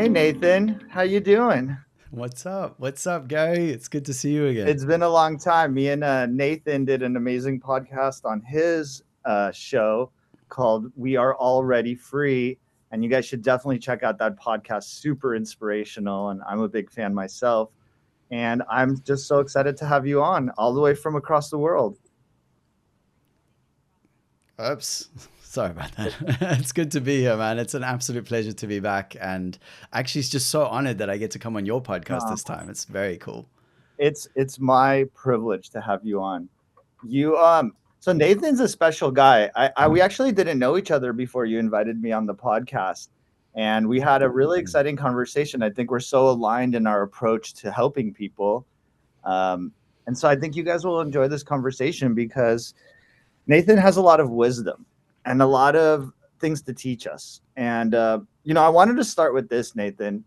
Hey Nathan, how you doing? What's up? What's up, Gary? It's good to see you again. It's been a long time. Me and Nathan did an amazing podcast on his show called "We Are Already Free," and you guys should definitely check out that podcast. Super inspirational, and I'm a big fan myself. And I'm just so excited to have you on, all the way from across the world. Oops. Sorry about that. It's good to be here, man. It's an absolute pleasure to be back. And actually, it's just so honored that I get to come on your podcast Uh, this time. It's very cool. it's my privilege to have you on. You so Nathan's a special guy. I we actually didn't know each other before you invited me on the podcast. And we had a really Mm. exciting conversation. I think we're so aligned in our approach to helping people. Um, and so I think you guys will enjoy this conversation because Nathan has a lot of wisdom and a lot of things to teach us. And I wanted to start with this, Nathan.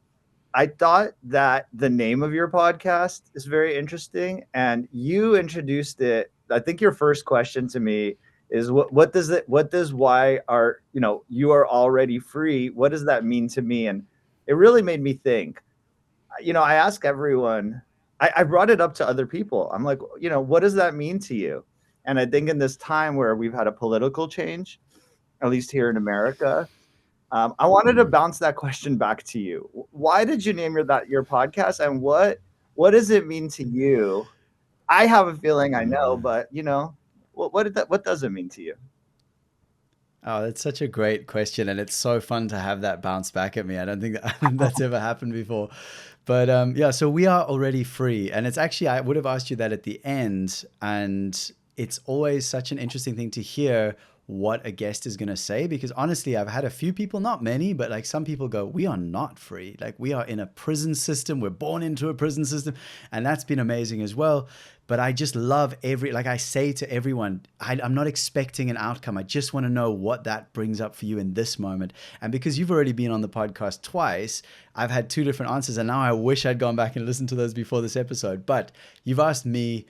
I thought that the name of your podcast is very interesting, and you introduced it. I think your first question to me is what does why are you are already free? What does that mean to me? And it really made me think. I ask everyone. I brought it up to other people. I'm like, what does that mean to you? And I think in this time where we've had a political change, at least here in America, I wanted to Mm. bounce that question back to you. Why did you name your podcast, and what does it mean to you? I have a feeling I know, Mm. but what does it mean to you? Oh, that's such a great question. And it's so fun to have that bounce back at me. I don't think that's ever happened before. But yeah, so we are already free. And it's actually, I would have asked you that at the end. And it's always such an interesting thing to hear what a guest is going to say. Because honestly, I've had a few people, not many, but like some people go, we are not free. Like we are in a prison system. We're born into a prison system. And that's been amazing as well. But I just love like I say to everyone, I'm not expecting an outcome. I just want to know what that brings up for you in this moment. And because you've already been on the podcast twice, I've had two different answers. And now I wish I'd gone back and listened to those before this episode. But you've asked me.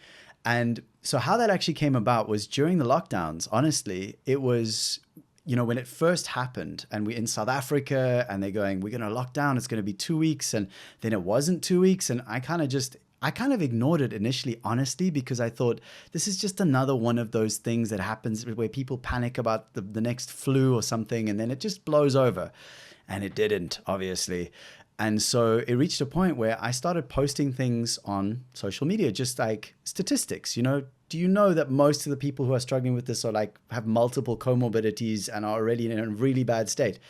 And so how that actually came about was during the lockdowns. Honestly, it was when it first happened and we're in South Africa and they're going, we're going to lock down, it's going to be 2 weeks. And then it wasn't 2 weeks. And I kind of ignored it initially, honestly, because I thought this is just another one of those things that happens where people panic about the next flu or something and then it just blows over. And it didn't, obviously. And so it reached a point where I started posting things on social media, just like statistics. Do you know that most of the people who are struggling with this are like have multiple comorbidities and are already in a really bad state?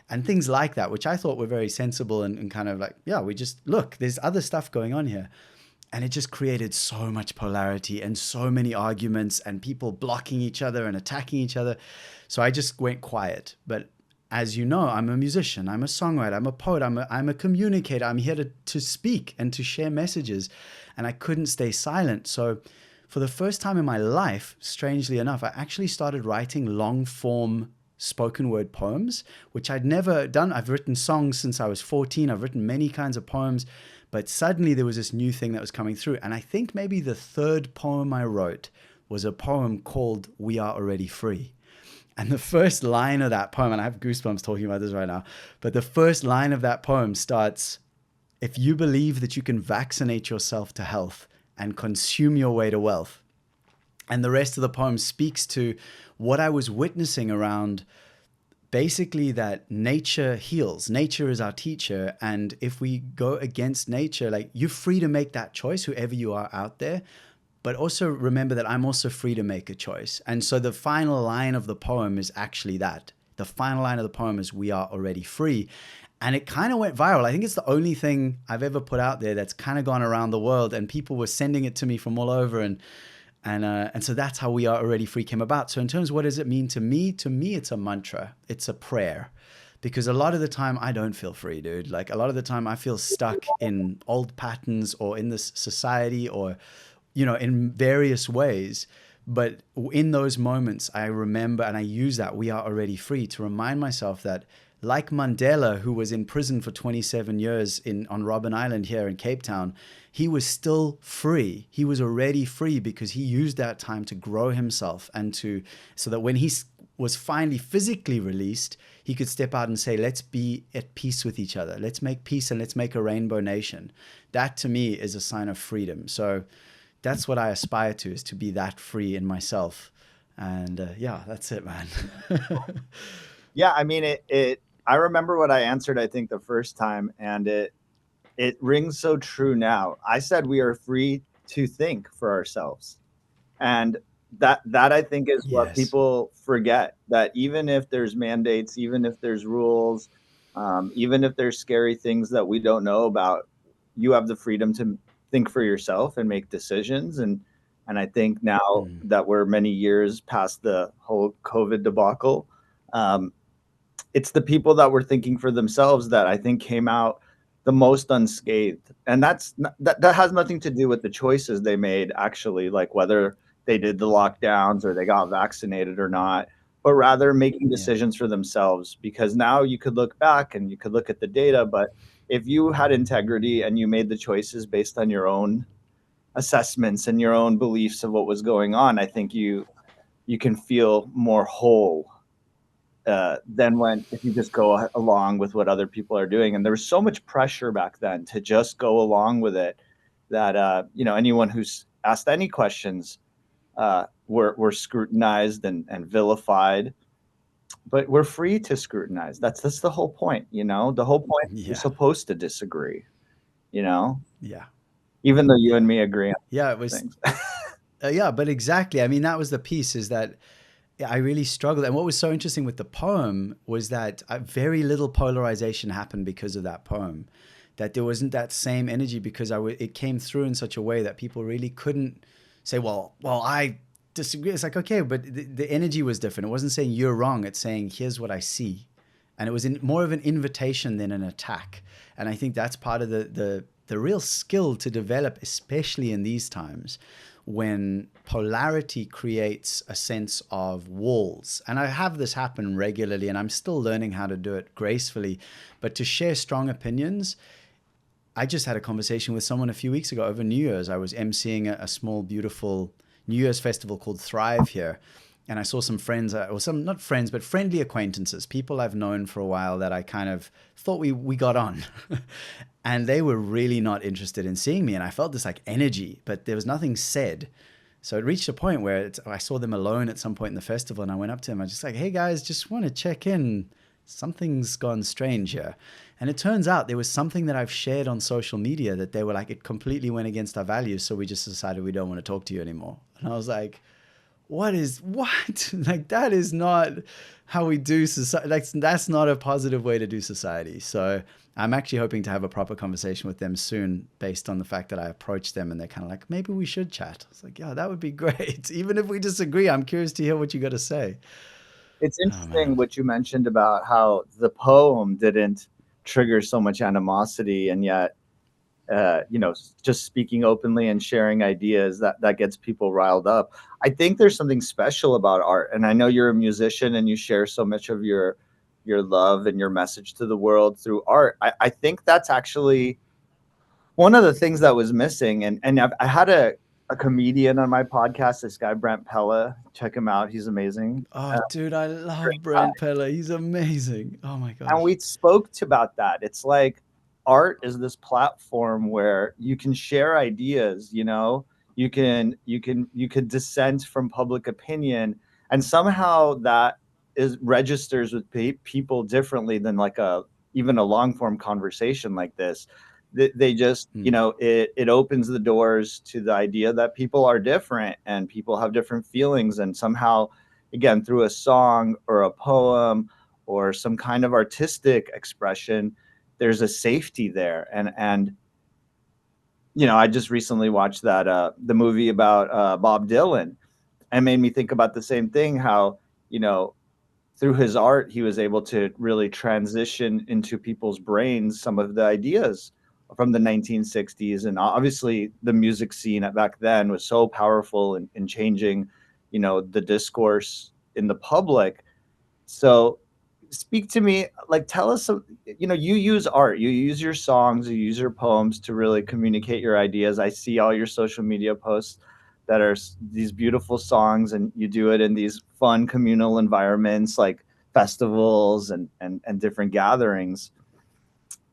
And things like that, which I thought were very sensible and kind of like, yeah, we just look, there's other stuff going on here. And it just created so much polarity and so many arguments and people blocking each other and attacking each other. So I just went quiet. But as you know, I'm a musician, I'm a songwriter, I'm a poet, I'm a communicator. I'm here to speak and to share messages. And I couldn't stay silent. So for the first time in my life, strangely enough, I actually started writing long form spoken word poems, which I'd never done. I've written songs since I was 14. I've written many kinds of poems, but suddenly there was this new thing that was coming through. And I think maybe the third poem I wrote was a poem called We Are Already Free. And the first line of that poem, and I have goosebumps talking about this right now, but the first line of that poem starts, if you believe that you can vaccinate yourself to health and consume your way to wealth. And the rest of the poem speaks to what I was witnessing around basically that nature heals. Nature is our teacher. And if we go against nature, like you're free to make that choice, whoever you are out there. But also remember that I'm also free to make a choice. And so the final line of the poem is actually that. The final line of the poem is we are already free. And it kind of went viral. I think it's the only thing I've ever put out there that's kind of gone around the world and people were sending it to me from all over. And so that's how We Are Already Free came about. So in terms of what does it mean to me, it's a mantra. It's a prayer. Because a lot of the time I don't feel free, dude. Like a lot of the time I feel stuck in old patterns or in this society or, in various ways. But in those moments, I remember and I use that We Are Already Free to remind myself that like Mandela, who was in prison for 27 years on Robben Island here in Cape Town, he was still free. He was already free because he used that time to grow himself and to so that when he was finally physically released, he could step out and say, let's be at peace with each other. Let's make peace and let's make a rainbow nation. That to me is a sign of freedom. So that's what I aspire to, is to be that free in myself. And yeah, that's it, man. Yeah, I mean it I remember what I answered, I think, the first time, and it rings so true now. I said we are free to think for ourselves. And that I think is what Yes. people forget, that even if there's mandates, even if there's rules, even if there's scary things that we don't know about, you have the freedom to think for yourself and make decisions. And I think now Mm, that we're many years past the whole COVID debacle, um, it's the people that were thinking for themselves that I think came out the most unscathed. And that has nothing to do with the choices they made, actually, like whether they did the lockdowns or they got vaccinated or not, but rather making yeah. decisions for themselves. Because now you could look back and you could look at the data, but if you had integrity and you made the choices based on your own assessments and your own beliefs of what was going on, I think you can feel more whole than when if you just go along with what other people are doing. And there was so much pressure back then to just go along with it that anyone who's asked any questions were scrutinized and vilified. But we're free to scrutinize. That's the whole point. The whole point is you're Yeah. supposed to disagree. You know, Yeah. even though you and Yeah. me agree on Yeah. It was, things. yeah, but exactly. I mean, that was the piece, is that I really struggled. And what was so interesting with the poem was that very little polarization happened because of that poem. That there wasn't that same energy because it came through in such a way that people really couldn't say, well, I disagree. It's like, okay, but the energy was different. It wasn't saying you're wrong. It's saying, here's what I see. And it was more of an invitation than an attack. And I think that's part of the real skill to develop, especially in these times when polarity creates a sense of walls. And I have this happen regularly, and I'm still learning how to do it gracefully. But to share strong opinions, I just had a conversation with someone a few weeks ago over New Year's. I was emceeing a small, beautiful New Year's festival called Thrive here. And I saw some friends, or some, not friends, but friendly acquaintances, people I've known for a while that I kind of thought we got on. And they were really not interested in seeing me. And I felt this like energy, but there was nothing said. So it reached a point where I saw them alone at some point in the festival, and I went up to them. I was just like, hey guys, just want to check in. Something's gone strange here. And it turns out there was something that I've shared on social media that they were like, it completely went against our values. So we just decided we don't want to talk to you anymore. And I was like, what? Like, that is not how we do society. Like, that's not a positive way to do society. So I'm actually hoping to have a proper conversation with them soon, based on the fact that I approached them and they're kind of like, maybe we should chat. I was like, yeah, that would be great. Even if we disagree, I'm curious to hear what you got to say. It's Oh interesting man. what you mentioned about how the poem didn't trigger so much animosity, and yet just speaking openly and sharing ideas that gets people riled up. I think there's something special about art, and I know you're a musician and you share so much of your love and your message to the world through art. I think that's actually one of the things that was missing. And I had a comedian on my podcast, this guy Brent Pella. Check him out; he's amazing. Oh, dude, I love Great guy. Brent Pella. He's amazing. Oh my And gosh. we spoke about that. It's like art is this platform where you can share ideas, you can dissent from public opinion, and somehow that is registers with people differently than like a even a long form conversation like this. They just, Mm, it opens the doors to the idea that people are different and people have different feelings, and somehow, again, through a song or a poem or some kind of artistic expression, there's a safety there. And I just recently watched that the movie about Bob Dylan, and made me think about the same thing, how you know through his art he was able to really transition into people's brains some of the ideas from the 1960s. And obviously the music scene back then was so powerful in changing the discourse in the public. So speak to me, like tell us some, you use art, you use your songs, you use your poems to really communicate your ideas. I see all your social media posts that are these beautiful songs, and you do it in these fun communal environments like festivals and different gatherings.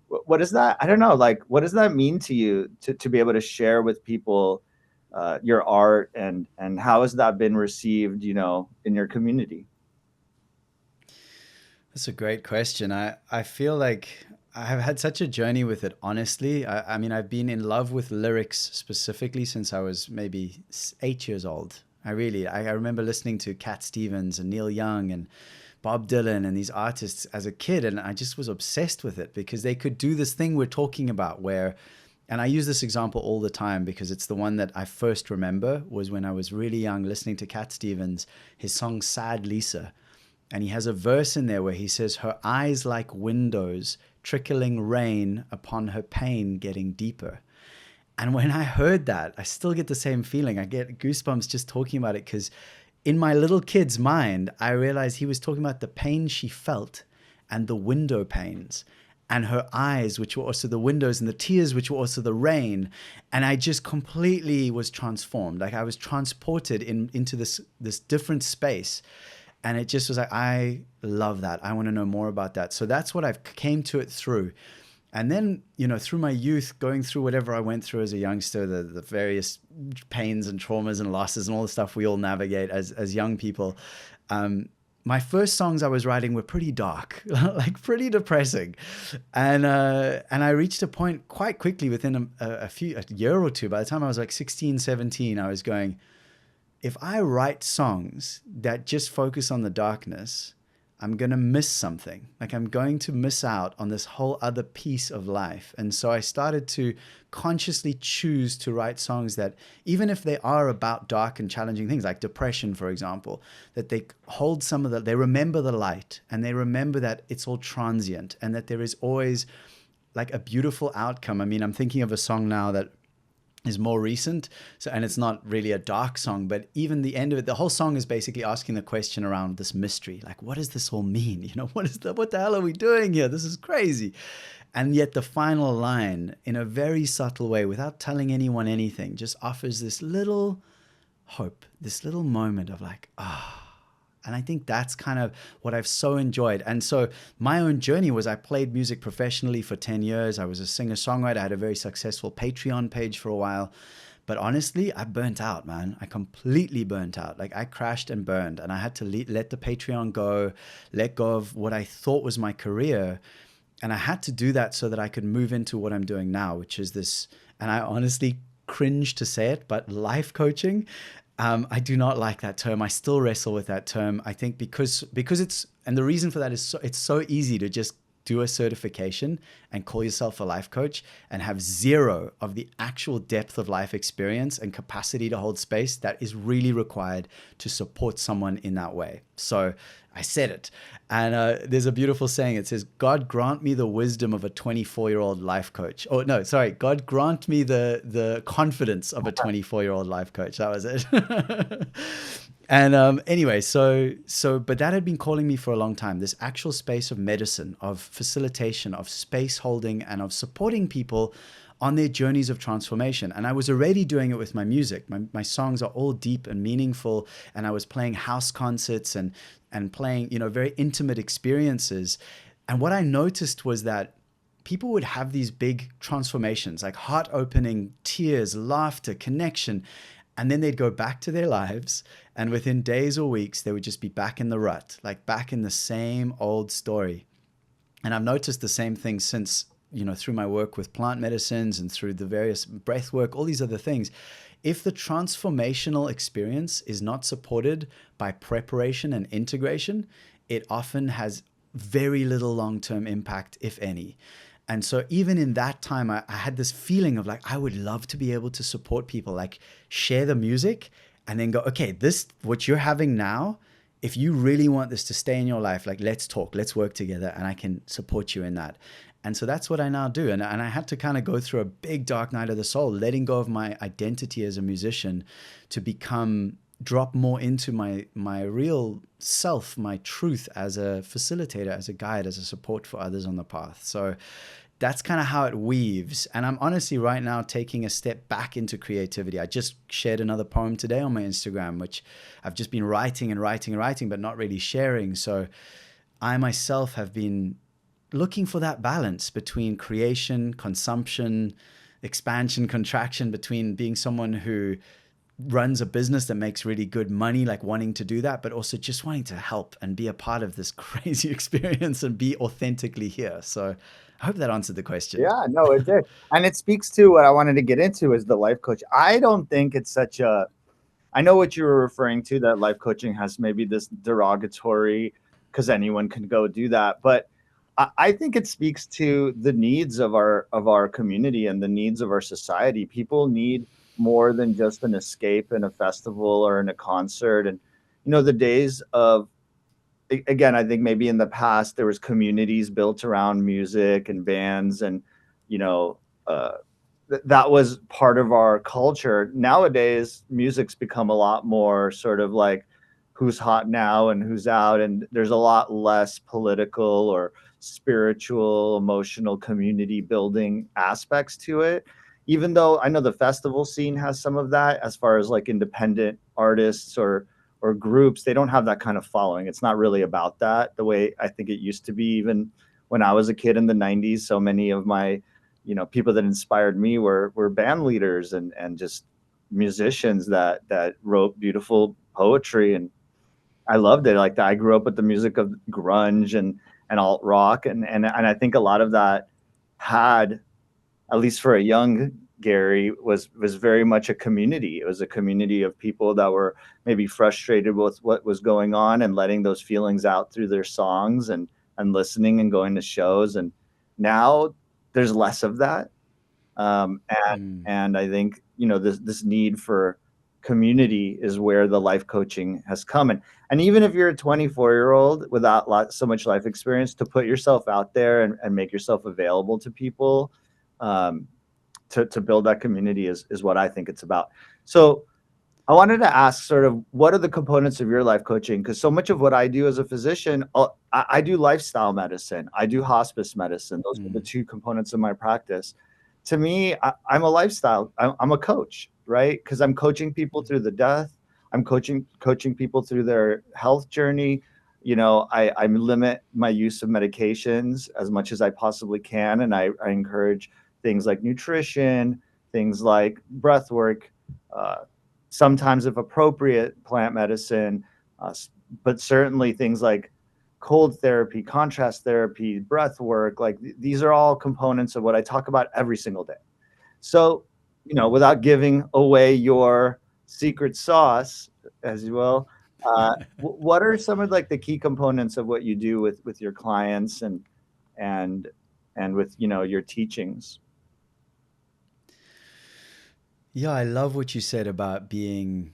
What is that? I don't know, like what does that mean to you to be able to share with people your art, and how has that been received, in your community? That's a great question. I feel like I have had such a journey with it, honestly. I mean, I've been in love with lyrics specifically since I was maybe 8 years old. I remember listening to Cat Stevens and Neil Young and Bob Dylan and these artists as a kid, and I just was obsessed with it because they could do this thing we're talking about where, and I use this example all the time because it's the one that I first remember was when I was really young listening to Cat Stevens, his song Sad Lisa. And he has a verse in there where he says, her eyes like windows, trickling rain upon her pain getting deeper. And when I heard that, I still get the same feeling. I get goosebumps just talking about it because in my little kid's mind, I realized he was talking about the pain she felt and the window panes and her eyes, which were also the windows, and the tears, which were also the rain. And I just completely was transformed. Like I was transported into this different space. And it just was like, I love that. I want to know more about that. So that's what I've came to it through. And then, through my youth, going through whatever I went through as a youngster, the various pains and traumas and losses and all the stuff we all navigate as young people. My first songs I was writing were pretty dark, like pretty depressing. And I reached a point quite quickly within a year or two. By the time I was like 16, 17, I was going, if I write songs that just focus on the darkness, I'm going to miss something. Like I'm going to miss out on this whole other piece of life. And so I started to consciously choose to write songs that, even if they are about dark and challenging things, like depression, for example, that they hold they remember the light, and they remember that it's all transient and that there is always like a beautiful outcome. I mean, I'm thinking of a song now that is more recent, and it's not really a dark song, but even the end of it, the whole song is basically asking the question around this mystery, like what does this all mean? What the hell are we doing here? This is crazy. And yet the final line, in a very subtle way, without telling anyone anything, just offers this little hope, this little moment of like, and I think that's kind of what I've so enjoyed. And so my own journey was I played music professionally for 10 years. I was a singer-songwriter. I had a very successful Patreon page for a while. But honestly, I burnt out, man. I completely burnt out. Like I crashed and burned, and I had to let the Patreon go, let go of what I thought was my career. And I had to do that so that I could move into what I'm doing now, which is this, and I honestly cringe to say it, but life coaching. I do not like that term. I still wrestle with that term. I think because it's, and the reason for that is it's so easy to just do a certification and call yourself a life coach and have zero of the actual depth of life experience and capacity to hold space that is really required to support someone in that way. So I said it. And there's a beautiful saying. It says, God grant me the wisdom of a 24-year-old life coach. Oh, no, sorry. God grant me the confidence of a 24-year-old life coach. That was it. And anyway, but that had been calling me for a long time, this actual space of medicine, of facilitation, of space holding, and of supporting people on their journeys of transformation. And I was already doing it with my music. My songs are all deep and meaningful. And I was playing house concerts and playing, very intimate experiences. And what I noticed was that people would have these big transformations, like heart-opening tears, laughter, connection. And then they'd go back to their lives, and within days or weeks, they would just be back in the rut, like back in the same old story. And I've noticed the same thing since, through my work with plant medicines and through the various breath work, all these other things. If the transformational experience is not supported by preparation and integration, it often has very little long-term impact, if any. And so even in that time, I had this feeling of like, I would love to be able to support people, like share the music and then go, okay, this, what you're having now, if you really want this to stay in your life, like let's talk, let's work together, and I can support you in that. And so that's what I now do. And I had to kind of go through a big dark night of the soul, letting go of my identity as a musician to become drop more into my real self, my truth as a facilitator, as a guide, as a support for others on the path. So that's kind of how it weaves. And I'm honestly right now taking a step back into creativity. I just shared another poem today on my Instagram, which I've just been writing and writing and writing, but not really sharing. So I myself have been looking for that balance between creation, consumption, expansion, contraction, between being someone who runs a business that makes really good money, like wanting to do that, but also just wanting to help and be a part of this crazy experience and be authentically here. So I hope that answered the question. Yeah, no, it did. And it speaks to what I wanted to get into is the life coach. I don't think it's such a, I know what you were referring to, that life coaching has maybe this derogatory, because anyone can go do that. But I think it speaks to the needs of our community and the needs of our society. People need more than just an escape in a festival or in a concert. And the days of, again, I think maybe in the past there was communities built around music and bands, and you know, uh, that was part of our culture. Nowadays, music's become a lot more sort of like who's hot now and who's out, and there's a lot less political or spiritual, emotional, community building aspects to it. Even though I know the festival scene has some of that, as far as like independent artists or groups, they don't have that kind of following. It's not really about that the way I think it used to be. Even when I was a kid in the 90s, so many of my people that inspired me were band leaders and just musicians that wrote beautiful poetry, and I loved it. Like that, I grew up with the music of grunge and alt rock, and I think a lot of that had, at least for a young Gary, was very much a community. It was a community of people that were maybe frustrated with what was going on and letting those feelings out through their songs and listening and going to shows. And now there's less of that. And Mm. and I think this need for community is where the life coaching has come. And even if you're a 24-year-old without so much life experience, to put yourself out there and make yourself available to people, um, to build that community is what I think it's about. So I wanted to ask sort of what are the components of your life coaching? Because so much of what I do as a physician, I do lifestyle medicine, I do hospice medicine. Those are the Mm. two components of my practice. To me, I'm a lifestyle, I'm a coach, right? Because I'm coaching people through the death. I'm coaching people through their health journey. I limit my use of medications as much as I possibly can, and I encourage things like nutrition, things like breath work, uh, sometimes, if appropriate, plant medicine, uh, but certainly things like cold therapy, contrast therapy, breath work. Like these are all components of what I talk about every single day. So, without giving away your secret sauce, as you will, what are some of like the key components of what you do with your clients and and with your teachings? Yeah, I love what you said about being,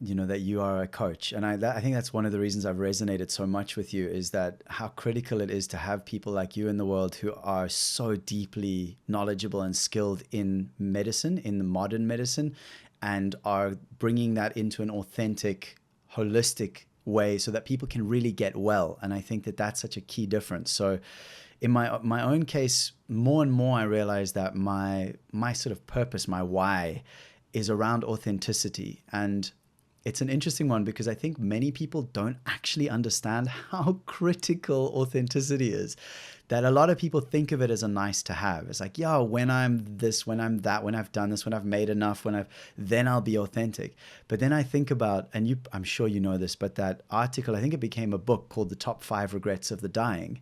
that you are a coach. And I think that's one of the reasons I've resonated so much with you, is that how critical it is to have people like you in the world who are so deeply knowledgeable and skilled in medicine, in the modern medicine, and are bringing that into an authentic, holistic way so that people can really get well. And I think that that's such a key difference. So in my own case, more and more I realize that my sort of purpose, my why, is around authenticity. And it's an interesting one because I think many people don't actually understand how critical authenticity is. That a lot of people think of it as a nice to have. It's like, yeah, when I'm this, when I'm that, when I've done this, when I've made enough, then I'll be authentic. But then I think about, and I'm sure you know this, but that article, I think it became a book called The Top 5 Regrets of the Dying.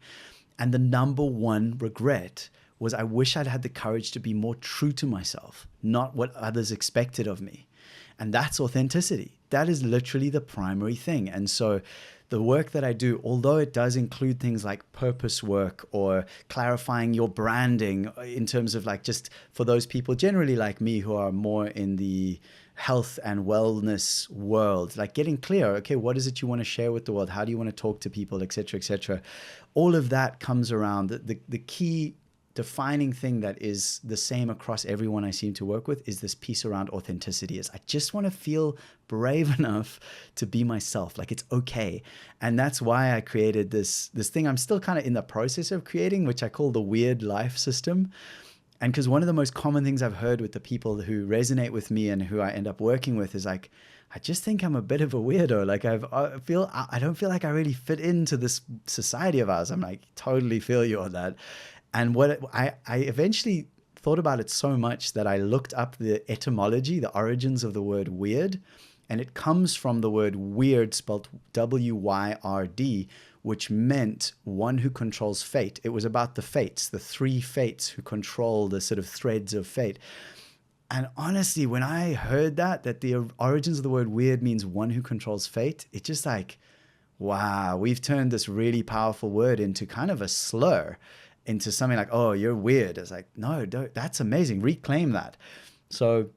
And the number one regret was, I wish I'd had the courage to be more true to myself, not what others expected of me. And that's authenticity. That is literally the primary thing. And so the work that I do, although it does include things like purpose work or clarifying your branding in terms of like, just for those people generally like me who are more in the health and wellness world, like getting clear, okay, what is it you want to share with the world? How do you want to talk to people, et cetera, et cetera. All of that comes around the key defining thing that is the same across everyone I seem to work with is this piece around authenticity. Is I just want to feel brave enough to be myself. Like it's okay. And that's why I created this thing I'm still kind of in the process of creating, which I call the weird life system. And because one of the most common things I've heard with the people who resonate with me and who I end up working with is like, I just think I'm a bit of a weirdo. Like I don't feel like I really fit into this society of ours. I'm like, totally feel you on that. And I eventually thought about it so much that I looked up the etymology, the origins of the word weird. And it comes from the word weird, spelled Wyrd, which meant one who controls fate. It was about the fates, the three fates who control the sort of threads of fate. And honestly, when I heard that the origins of the word weird means one who controls fate, it just like, wow, we've turned this really powerful word into kind of a slur, into something like, oh, you're weird. It's like, no, that's amazing. Reclaim that. So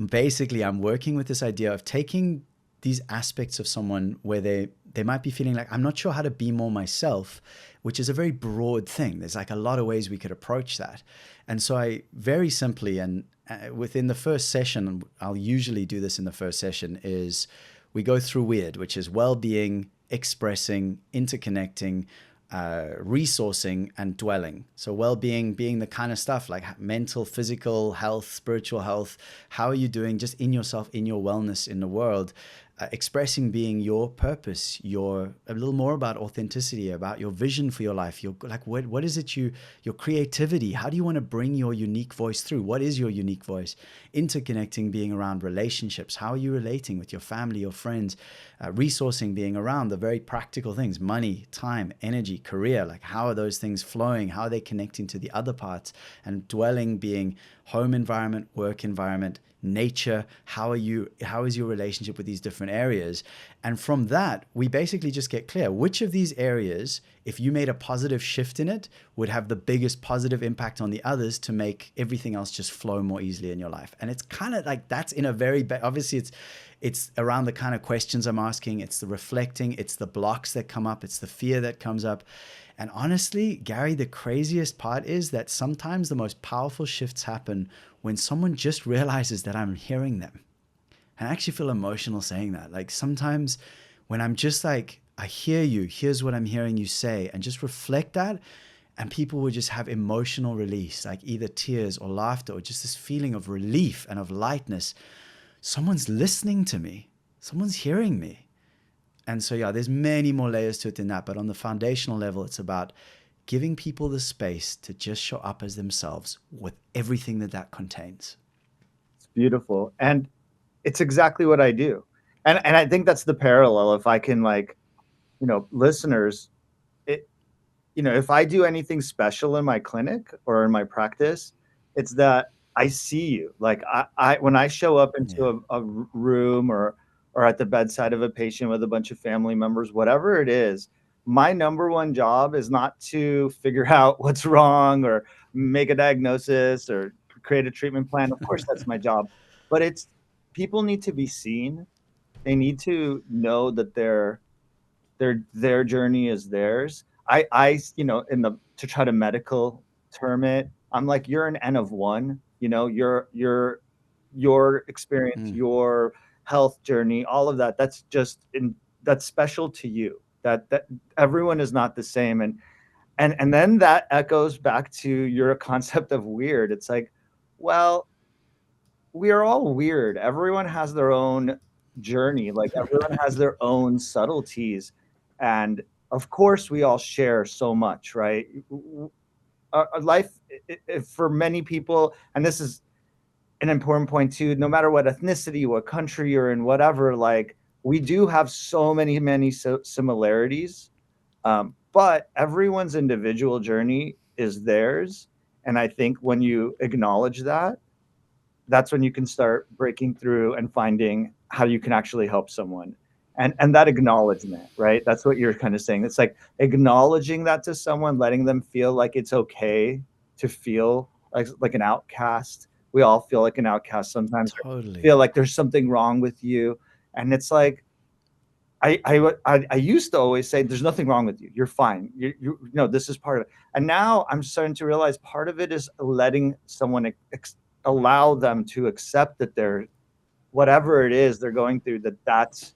basically, I'm working with this idea of taking these aspects of someone where they might be feeling like I'm not sure how to be more myself, which is a very broad thing. There's like a lot of ways we could approach that. And so I very simply, and within the first session, I'll usually do this in the first session, is we go through weird, which is well-being, expressing, interconnecting, resourcing, and dwelling. So well-being being the kind of stuff like mental, physical health, spiritual health. How are you doing just in yourself, in your wellness in the world? Expressing being your purpose, your a little more about authenticity, about your vision for your life. Your like what is it your creativity? How do you want to bring your unique voice through? What is your unique voice? Interconnecting being around relationships. How are you relating with your family, your friends? Resourcing being around the very practical things: money, time, energy, career. Like how are those things flowing? How are they connecting to the other parts? And dwelling being home environment, work environment, nature. How is your relationship with these different areas? And from that, we basically just get clear which of these areas, if you made a positive shift in it, would have the biggest positive impact on the others to make everything else just flow more easily in your life. And it's kind of like that's in a very obviously it's around the kind of questions I'm asking, it's the reflecting, it's the blocks that come up, it's the fear that comes up. And honestly, Gary, the craziest part is that sometimes the most powerful shifts happen when someone just realizes that I'm hearing them. And I actually feel emotional saying that. Like sometimes when I'm just like, I hear you, here's what I'm hearing you say, and just reflect that, and people would just have emotional release, like either tears or laughter or just this feeling of relief and of lightness. Someone's listening to me, someone's hearing me. And so, yeah, there's many more layers to it than that. But on the foundational level, it's about giving people the space to just show up as themselves with everything that contains. It's beautiful. And it's exactly what I do. And I think that's the parallel. If I can, like, listeners, it, if I do anything special in my clinic or in my practice, it's that I see you. Like when I show up Yeah. into a room or at the bedside of a patient with a bunch of family members, whatever it is, my number one job is not to figure out what's wrong or make a diagnosis or create a treatment plan. Of course, that's my job, but it's people need to be seen. They need to know that their journey is theirs. In the to try to medical term it, I'm like, you're an N of one. Your experience, Mm, your health journey, all of that. That's special to you. That everyone is not the same, and then that echoes back to your concept of weird. It's like, well, we are all weird. Everyone has their own journey. Like everyone has their own subtleties. And of course, we all share so much, right? Our life, for many people, and this is an important point too, no matter what ethnicity, what country you're in, whatever, like we do have so many similarities. But everyone's individual journey is theirs. And I think when you acknowledge that, that's when you can start breaking through and finding how you can actually help someone. And that acknowledgement, right? That's what you're kind of saying. It's like acknowledging that to someone, letting them feel like it's okay to feel like an outcast. We all feel like an outcast sometimes, totally. feel like there's something wrong with you. And it's like, I used to always say there's nothing wrong with you. You're fine. This is part of it. And now I'm starting to realize part of it is letting someone allow them to accept that they're whatever it is they're going through, that's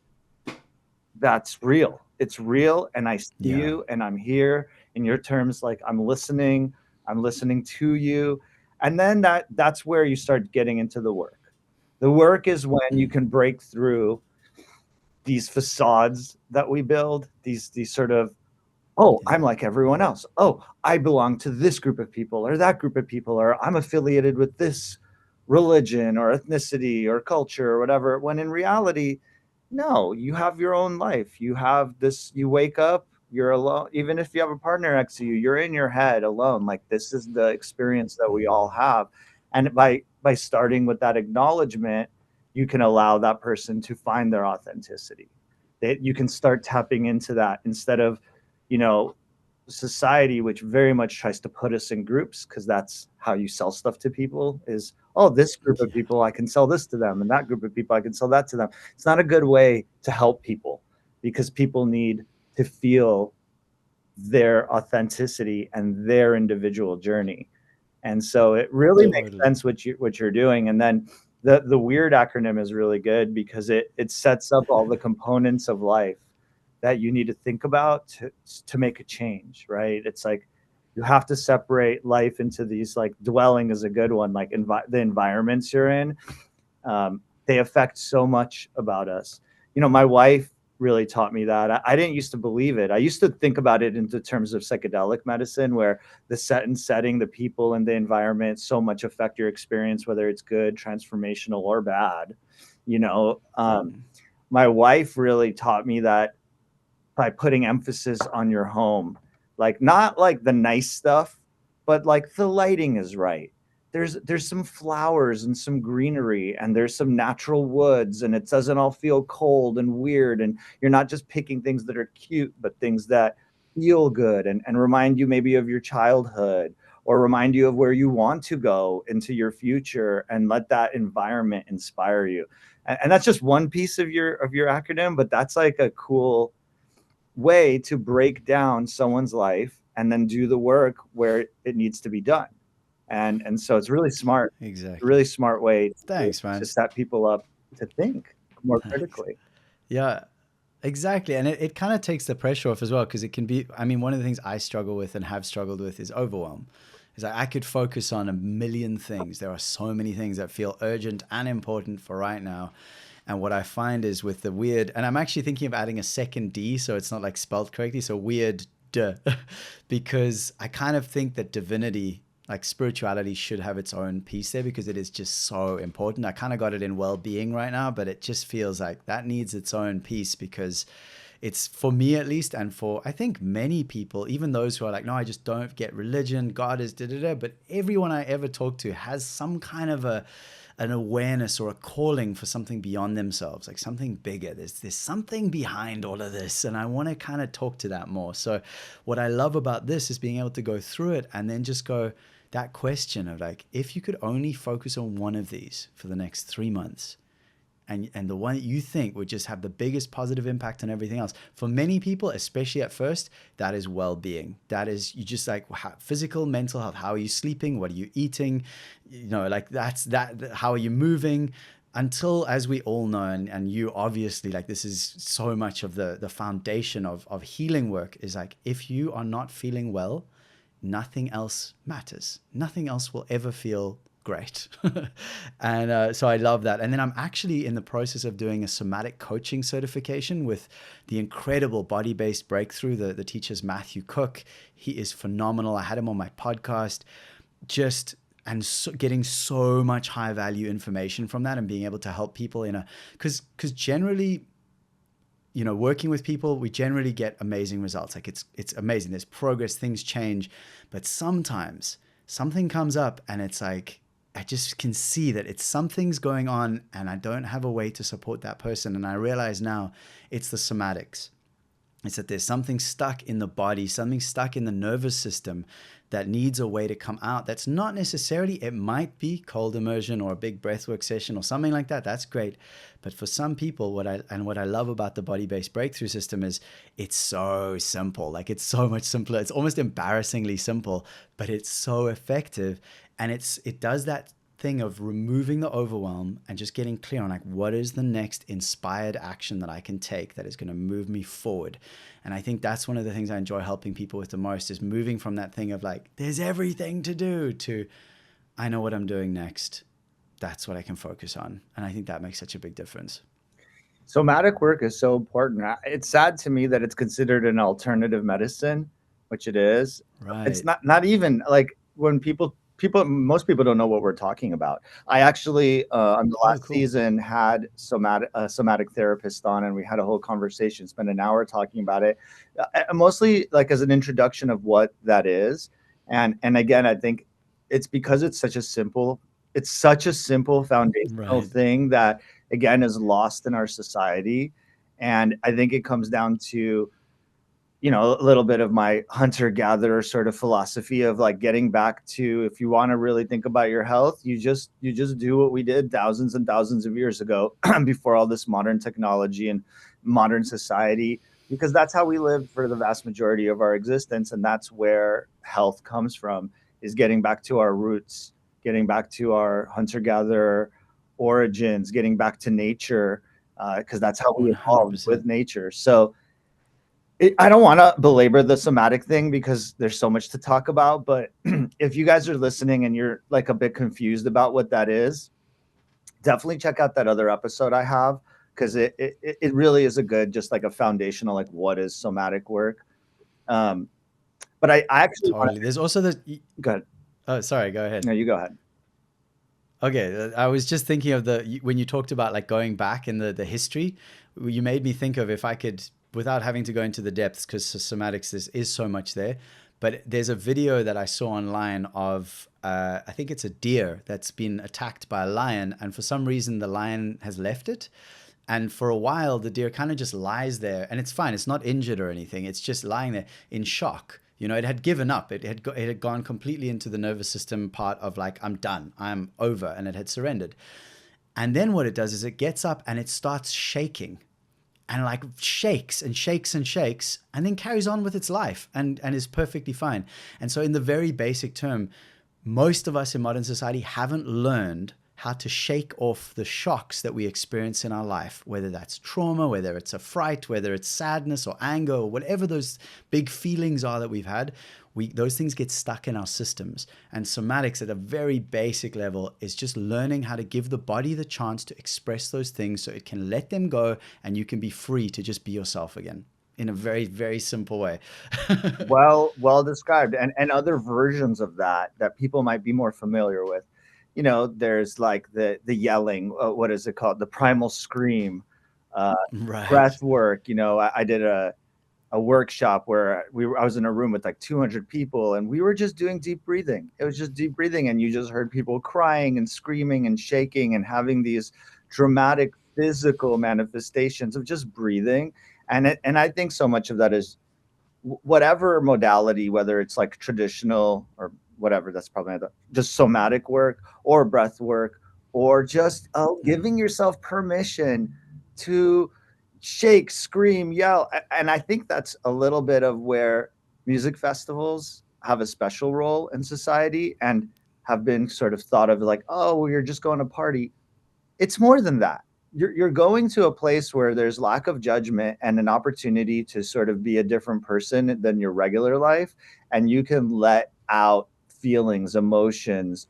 real. It's real, and I see Yeah. you, and I'm here in your terms. Like I'm listening to you, and then that's where you start getting into the work. The work is when you Mm. can break through these facades that we build, these sort of, oh, Yeah. I'm like everyone else. Oh, I belong to this group of people or that group of people, or I'm affiliated with this religion or ethnicity or culture or whatever. When in reality, no, you have your own life. You have this, you wake up, you're alone. Even if you have a partner next to you, you're in your head alone. Like this is the experience that we all have. And by starting with that acknowledgement, you can allow that person to find their authenticity. That you can start tapping into that instead of, you know, society, which very much tries to put us in groups because that's how you sell stuff to people is, oh, this group of Yeah. people, I can sell this to them. And that group of people, I can sell that to them. It's not a good way to help people because people need to feel their authenticity and their individual journey. And so it really makes Totally. sense what you're doing. And then the weird acronym is really good because it sets up all the components of life that you need to think about to make a change, right? It's like you have to separate life into these, like dwelling is a good one, like the environments you're in. They affect so much about us. My wife really taught me that. I didn't used to believe it. I used to think about it into terms of psychedelic medicine, where the set and setting, the people, and the environment so much affect your experience, whether it's good, transformational, or bad. You know, um, my wife really taught me that by putting emphasis on your home, like not like the nice stuff, but like the lighting is right. There's some flowers and some greenery and there's some natural woods and it doesn't all feel cold and weird, and you're not just picking things that are cute but things that feel good and remind you maybe of your childhood or remind you of where you want to go into your future, and let that environment inspire you. And that's just one piece of your acronym, but that's like a cool way to break down someone's life and then do the work where it needs to be done. And so it's really smart, Exactly. really smart way Thanks, to man. set people up to think more Thanks. critically. Yeah. Exactly. And it kind of takes the pressure off as well because it can be, I mean, one of the things I struggle with and have struggled with is overwhelm. Is like I could focus on a million things. There are so many things that feel urgent and important for right now. And what I find is with the weird, and I'm actually thinking of adding a second D so it's not like spelled correctly. So weird, duh, because I kind of think that divinity, like spirituality, should have its own piece there because it is just so important. I kind of got it in well being right now, but it just feels like that needs its own piece because it's for me at least, and for I think many people, even those who are like, no, I just don't get religion, God is da da da. But everyone I ever talk to has some kind of an awareness or a calling for something beyond themselves, like something bigger. There's something behind all of this, and I want to kind of talk to that more. So, what I love about this is being able to go through it and then just go that question of like, if you could only focus on one of these for the next 3 months, and the one you think would just have the biggest positive impact on everything else. For many people, especially at first, that is well-being. That is, you just like physical, mental health. How are you sleeping? What are you eating? Like that's that. How are you moving? Until, as we all know, and you obviously, like this is so much of the foundation of healing work is like, if you are not feeling well, nothing else matters. Nothing else will ever feel great. And so I love that. And then I'm actually in the process of doing a somatic coaching certification with the incredible Body Based Breakthrough. The teacher's Matthew Cook. He is phenomenal. I had him on my podcast. Just and so, getting so much high value information from that and being able to help people in a because generally, working with people, we generally get amazing results. Like it's amazing. There's progress, things change, but sometimes something comes up and it's like I just can see that it's something's going on and I don't have a way to support that person. And I realize now it's the somatics. It's that there's something stuck in the body, something stuck in the nervous system that needs a way to come out. That's not necessarily, it might be cold immersion or a big breathwork session or something like that. That's great. But for some people, what I love about the body-based breakthrough system is it's so simple. Like it's so much simpler. It's almost embarrassingly simple, but it's so effective. And it does that thing of removing the overwhelm and just getting clear on like what is the next inspired action that I can take that is going to move me forward. And I think that's one of the things I enjoy helping people with the most, is moving from that thing of like there's everything to do to I know what I'm doing next. That's what I can focus on. And I think that makes such a big difference. Somatic work is so important. It's sad to me that it's considered an alternative medicine, which it is. It's Right. not even like when people most people don't know what we're talking about. I actually on the Oh, last cool. season had somatic therapist on, and we had a whole conversation, spent an hour talking about it, mostly like as an introduction of what that is. And again, I think it's because it's such a simple foundational Right. thing that again is lost in our society. And I think it comes down to, you know, a little bit of my hunter gatherer sort of philosophy of like getting back to, if you want to really think about your health, you just do what we did thousands and thousands of years ago before all this modern technology and modern society, because that's how we lived for the vast majority of our existence. And that's where health comes from, is getting back to our roots, getting back to our hunter gatherer origins, getting back to nature, because that's how we evolved with 100%. nature. So I don't want to belabor the somatic thing because there's so much to talk about. But if you guys are listening and you're like a bit confused about what that is, definitely check out that other episode I have, because it really is a good, just like a foundational, like what is somatic work. Um, but I actually want Totally. There's also the, to go ahead. oh, sorry, go ahead. No, you go ahead. Okay, I was just thinking of when you talked about like going back in the history, you made me think of if I could, without having to go into the depths, because somatics is so much there. But there's a video that I saw online of, I think it's a deer that's been attacked by a lion, and for some reason the lion has left it. And for a while, the deer kind of just lies there, and it's fine. It's not injured or anything. It's just lying there in shock. You know, it had given up. It had gone completely into the nervous system part of like, I'm done, I'm over, and it had surrendered. And then what it does is it gets up and it starts shaking, and like shakes and shakes and shakes, and then carries on with its life and is perfectly fine. And so, in the very basic term, most of us in modern society haven't learned how to shake off the shocks that we experience in our life, whether that's trauma, whether it's a fright, whether it's sadness or anger or whatever those big feelings are that we've had. Those things get stuck in our systems. And somatics at a very basic level is just learning how to give the body the chance to express those things so it can let them go and you can be free to just be yourself again in a very, very simple way. Well described. And other versions of that people might be more familiar with. You know, there's like the yelling, what is it called, the primal scream, uh Right. breath work. You know, I did a workshop where I was in a room with like 200 people, and we were just doing deep breathing. It was just deep breathing, and you just heard people crying and screaming and shaking and having these dramatic physical manifestations of just breathing. And I think so much of that is whatever modality, whether it's like traditional or whatever, that's probably not just somatic work or breath work, or just giving yourself permission to shake, scream, yell. And I think that's a little bit of where music festivals have a special role in society and have been sort of thought of like, oh, well, you're just going to party. It's more than that. You're going to a place where there's lack of judgment and an opportunity to sort of be a different person than your regular life, and you can let out feelings, emotions,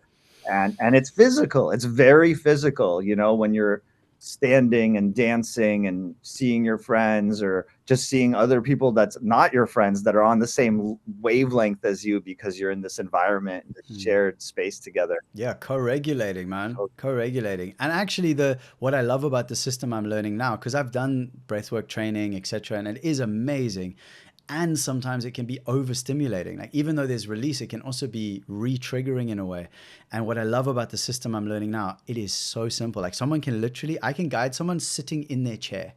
and it's physical. It's very physical, you know, when you're standing and dancing and seeing your friends, or just seeing other people that's not your friends that are on the same wavelength as you, because you're in this environment, this Hmm. shared space together. Yeah, co-regulating, man. Co-regulating. And actually the what I love about the system I'm learning now, because I've done breathwork training, etc., and it is amazing. And sometimes it can be overstimulating. Like even though there's release, it can also be re-triggering in a way. And what I love about the system I'm learning now, it is so simple. Like I can guide someone sitting in their chair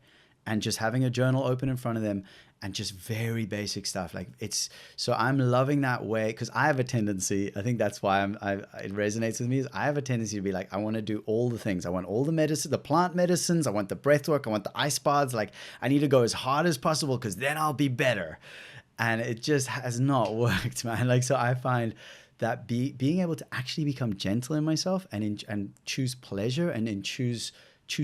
and just having a journal open in front of them and just very basic stuff. Like it's so I'm loving that way because I have a tendency. I think that's why it resonates with me. Is I have a tendency to be like, I want to do all the things. I want all the medicine, the plant medicines. I want the breath work. I want the ice baths. Like I need to go as hard as possible because then I'll be better. And it just has not worked, man. Like so, I find that being able to actually become gentle in myself and choose pleasure and choose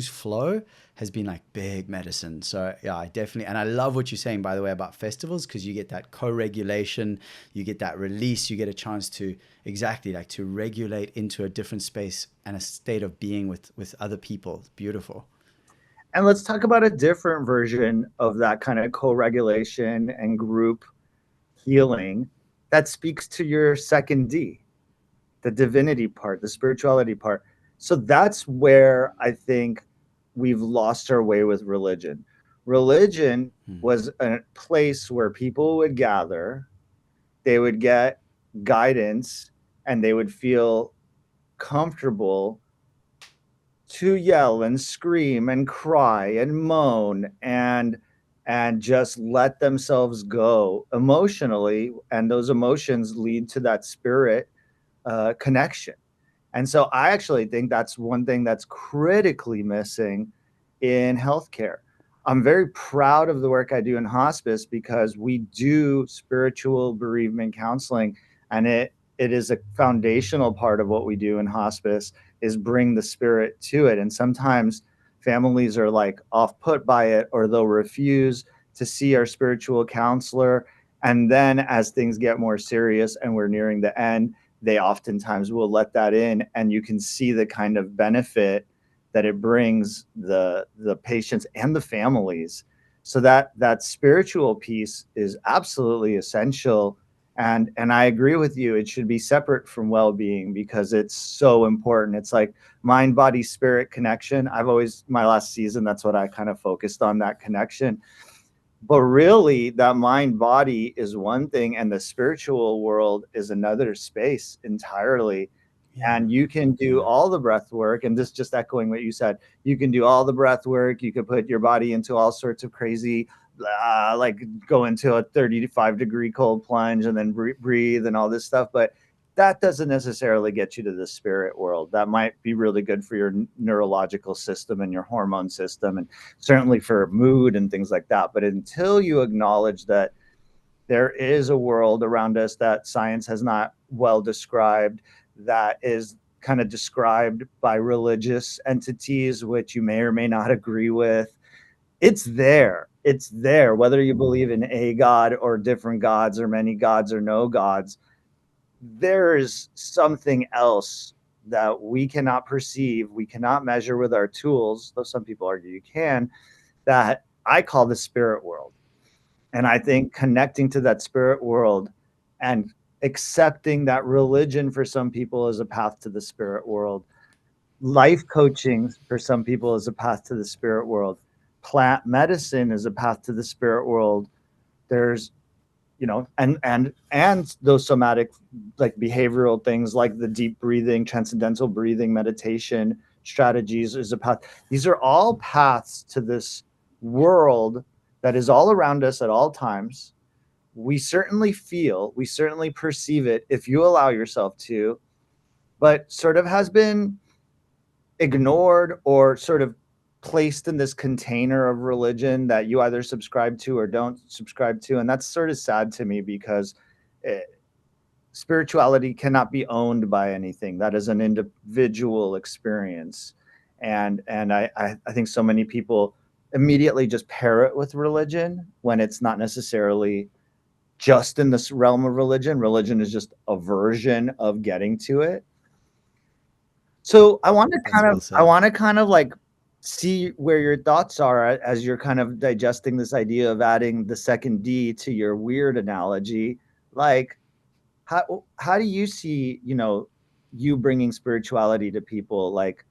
flow has been like big medicine. So yeah, I definitely, and I love what you're saying by the way about festivals because you get that co-regulation, you get that release, you get a chance to exactly like to regulate into a different space and a state of being with other people. It's beautiful. And let's talk about a different version of that kind of co-regulation and group healing that speaks to your second D, the divinity part, the spirituality part. So that's where I think we've lost our way with religion. Religion Hmm. was a place where people would gather, they would get guidance, and they would feel comfortable to yell and scream and cry and moan and just let themselves go emotionally, and those emotions lead to that spirit connection. And so I actually think that's one thing that's critically missing in healthcare. I'm very proud of the work I do in hospice because we do spiritual bereavement counseling, and it is a foundational part of what we do in hospice is bring the spirit to it. And sometimes families are like off put by it, or they'll refuse to see our spiritual counselor. And then as things get more serious and we're nearing the end, they oftentimes will let that in, and you can see the kind of benefit that it brings the patients and the families. So that spiritual piece is absolutely essential. And I agree with you, it should be separate from well-being because it's so important. It's like mind body spirit connection. I've always, my last season, that's what I kind of focused on, that connection. But really, that mind body is one thing, and the spiritual world is another space entirely. Yeah. And you can do Yeah. all the breath work. And this just echoing what you said, you can do all the breath work. You can put your body into all sorts of crazy, like go into a 35-degree cold plunge and then breathe and all this stuff. But that doesn't necessarily get you to the spirit world. That might be really good for your neurological system and your hormone system, and certainly for mood and things like that. But until you acknowledge that there is a world around us that science has not well described, that is kind of described by religious entities, which you may or may not agree with, it's there. It's there, whether you believe in a God or different gods or many gods or no gods. There is something else that we cannot perceive, we cannot measure with our tools, though some people argue you can, that I call the spirit world. And I think connecting to that spirit world and accepting that religion for some people is a path to the spirit world. Life coaching for some people is a path to the spirit world. Plant medicine is a path to the spirit world. There's, and those somatic, like behavioral things like the deep breathing, transcendental breathing, meditation strategies is a path. These are all paths to this world that is all around us at all times. We certainly feel, we certainly perceive it if you allow yourself to, but sort of has been ignored or sort of placed in this container of religion that you either subscribe to or don't subscribe to. And that's sort of sad to me because it, spirituality cannot be owned by anything. That is an individual experience. And I think so many people immediately just pair it with religion when it's not necessarily just in this realm of religion. Religion is just a version of getting to it. So That's well I said. want to kind of like see where your thoughts are as you're kind of digesting this idea of adding the second D to your weird analogy. Like, how do you see, you bringing spirituality to people? Like,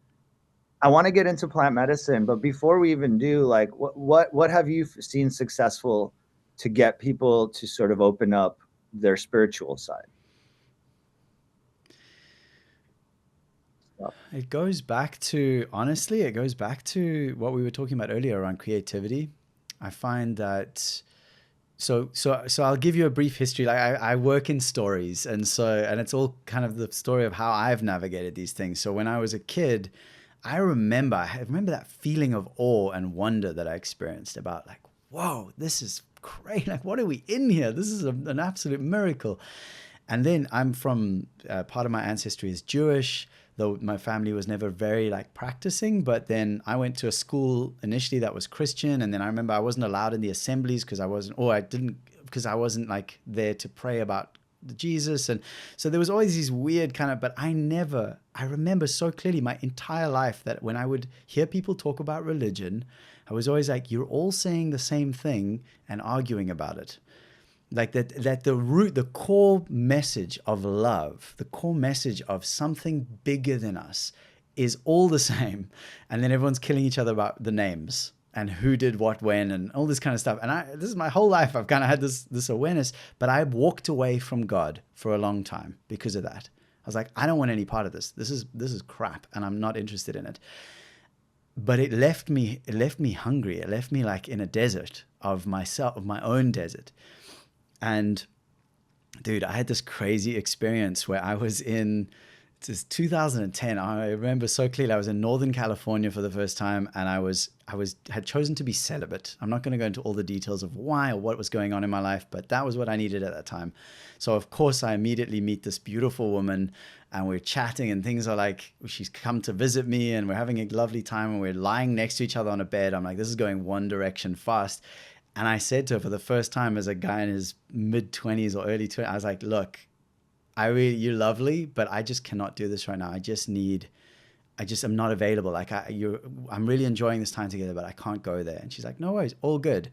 I want to get into plant medicine, but before we even do, like, what have you seen successful to get people to sort of open up their spiritual side? It goes back to, honestly, it goes back to what we were talking about earlier around creativity. I find that So I'll give you a brief history. Like I work in stories, and it's all kind of the story of how I've navigated these things. So when I was a kid, I remember that feeling of awe and wonder that I experienced about like, whoa, this is great. Like, what are we in here? This is an absolute miracle. And then I'm from part of my ancestry is Jewish, though my family was never very like practicing. But then I went to a school initially that was Christian, and then I remember I wasn't allowed in the assemblies because I didn't because I wasn't like there to pray about Jesus. And so there was always these weird kind of, but I remember so clearly my entire life that when I would hear people talk about religion, I was always like, you're all saying the same thing and arguing about it. Like that the core message of love, the core message of something bigger than us is all the same. And then everyone's killing each other about the names and who did what when and all this kind of stuff. And this is my whole life. I've kind of had this awareness, but I walked away from God for a long time because of that. I was like, I don't want any part of this. This is crap, and I'm not interested in it. But it left me hungry. It left me like in a desert of myself, of my own desert. And dude, I had this crazy experience where I was in, it's 2010. I remember so clearly. I was in Northern California for the first time, and had chosen to be celibate. I'm not going to go into all the details of why or what was going on in my life, but that was what I needed at that time. So of course I immediately meet this beautiful woman, and we're chatting, and things are like, she's come to visit me, and we're having a lovely time, and we're lying next to each other on a bed. I'm like, this is going one direction fast. And I said to her for the first time as a guy in his mid-20s or early 20s, I was like, look, you're lovely, but I just cannot do this right now. I'm not available. Like I'm really enjoying this time together, but I can't go there. And she's like, no worries, all good.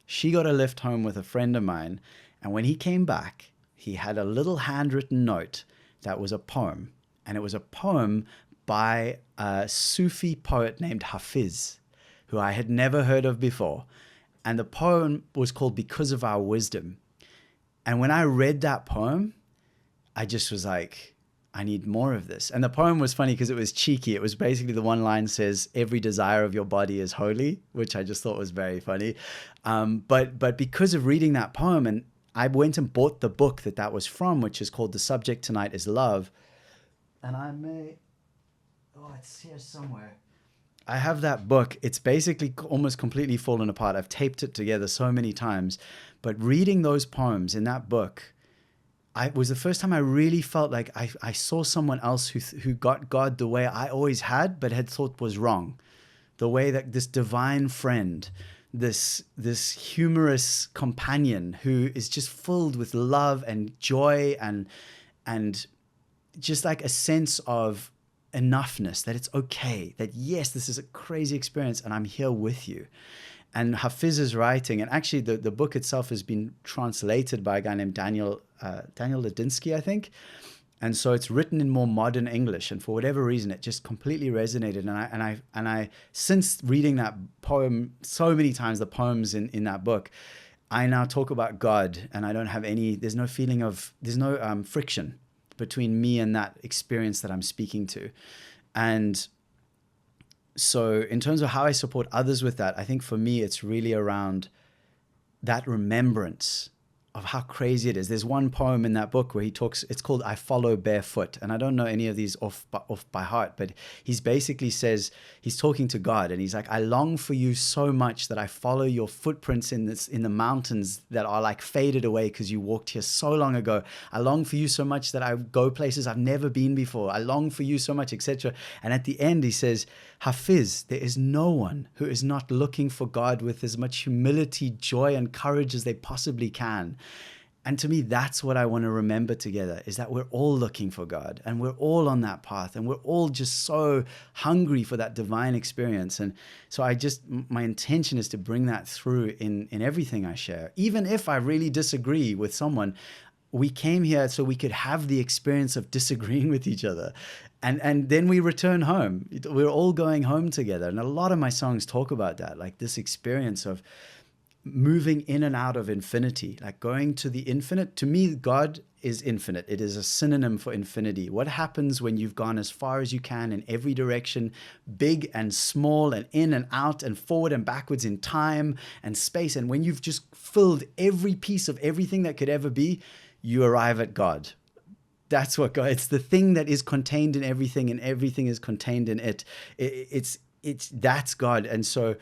She got a lift home with a friend of mine. And when he came back, he had a little handwritten note that was a poem. And it was a poem by a Sufi poet named Hafiz, who I had never heard of before. And the poem was called Because of Our Wisdom. And when I read that poem, I just was like, I need more of this. And the poem was funny because it was cheeky. It was basically the one line says, every desire of your body is holy, which I just thought was very funny. But because of reading that poem, and I went and bought the book that was from, which is called The Subject Tonight is Love. And it's here somewhere. I have that book. It's basically almost completely fallen apart. I've taped it together so many times. But reading those poems in that book, it was the first time I really felt like I saw someone else who got God the way I always had, but had thought was wrong. The way that this divine friend, this humorous companion who is just filled with love and joy and just like a sense of enoughness, that it's okay, that yes, this is a crazy experience and I'm here with you. And Hafiz's writing, and actually the book itself has been translated by a guy named Daniel Ladinsky, I think. And so it's written in more modern English, and for whatever reason, it just completely resonated. And I since reading that poem so many times, the poems in that book, I now talk about God, and I don't have there's no friction between me and that experience that I'm speaking to. And so in terms of how I support others with that, I think for me, it's really around that remembrance of how crazy it is. There's one poem in that book where he talks, it's called I Follow Barefoot. And I don't know any of these off by heart, but he's basically says, he's talking to God, and he's like, I long for you so much that I follow your footprints in the mountains that are like faded away because you walked here so long ago. I long for you so much that I go places I've never been before. I long for you so much, etc. And at the end he says, Hafiz, there is no one who is not looking for God with as much humility, joy, and courage as they possibly can. And to me, that's what I want to remember together, is that we're all looking for God, and we're all on that path, and we're all just so hungry for that divine experience. And so my intention is to bring that through in everything I share. Even if I really disagree with someone, we came here so we could have the experience of disagreeing with each other. And then we return home. We're all going home together. And a lot of my songs talk about that, like this experience of moving in and out of infinity, like going to the infinite. To me, God is infinite. It is a synonym for infinity. What happens when you've gone as far as you can in every direction, big and small, and in and out, and forward and backwards in time and space? And when you've just filled every piece of everything that could ever be, you arrive at God. That's what God. It's the thing that is contained in everything, and everything is contained in it. It's that's God. And so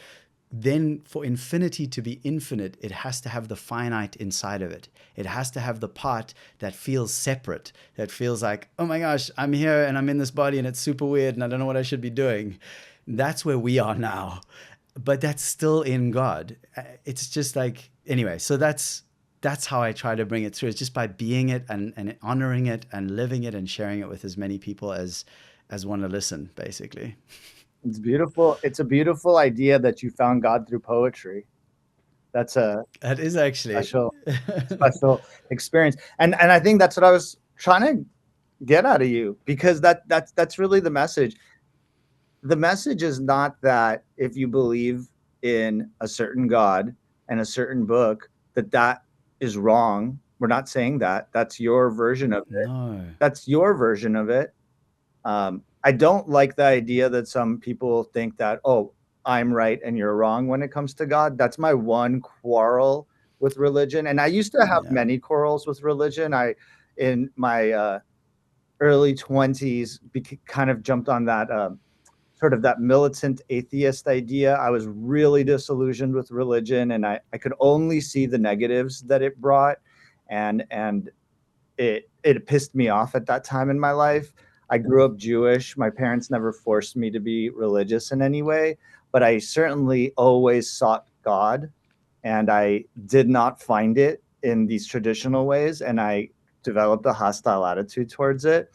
then for infinity to be infinite, it has to have the finite inside of it. It has to have the part that feels separate, that feels like, oh my gosh, I'm here and I'm in this body and it's super weird and I don't know what I should be doing. That's where we are now. But that's still in God. It's just like, anyway, so that's how I try to bring it through. It's just by being it and honoring it and living it and sharing it with as many people as want to listen, basically. It's beautiful. It's a beautiful idea that you found God through poetry. That's a That is actually. special, special experience. And I think that's what I was trying to get out of you, because that's really the message. The message is not that if you believe in a certain God and a certain book, that is wrong. We're not saying that. That's your version of it. No. That's your version of it. I don't like the idea that some people think that, oh, I'm right and you're wrong when it comes to God. That's my one quarrel with religion. And I used to have Yeah. many quarrels with religion. In my early 20s, kind of jumped on that sort of that militant atheist idea. I was really disillusioned with religion, and I could only see the negatives that it brought. And it pissed me off at that time in my life. I grew up Jewish. My parents never forced me to be religious in any way, but I certainly always sought God, and I did not find it in these traditional ways, and I developed a hostile attitude towards it,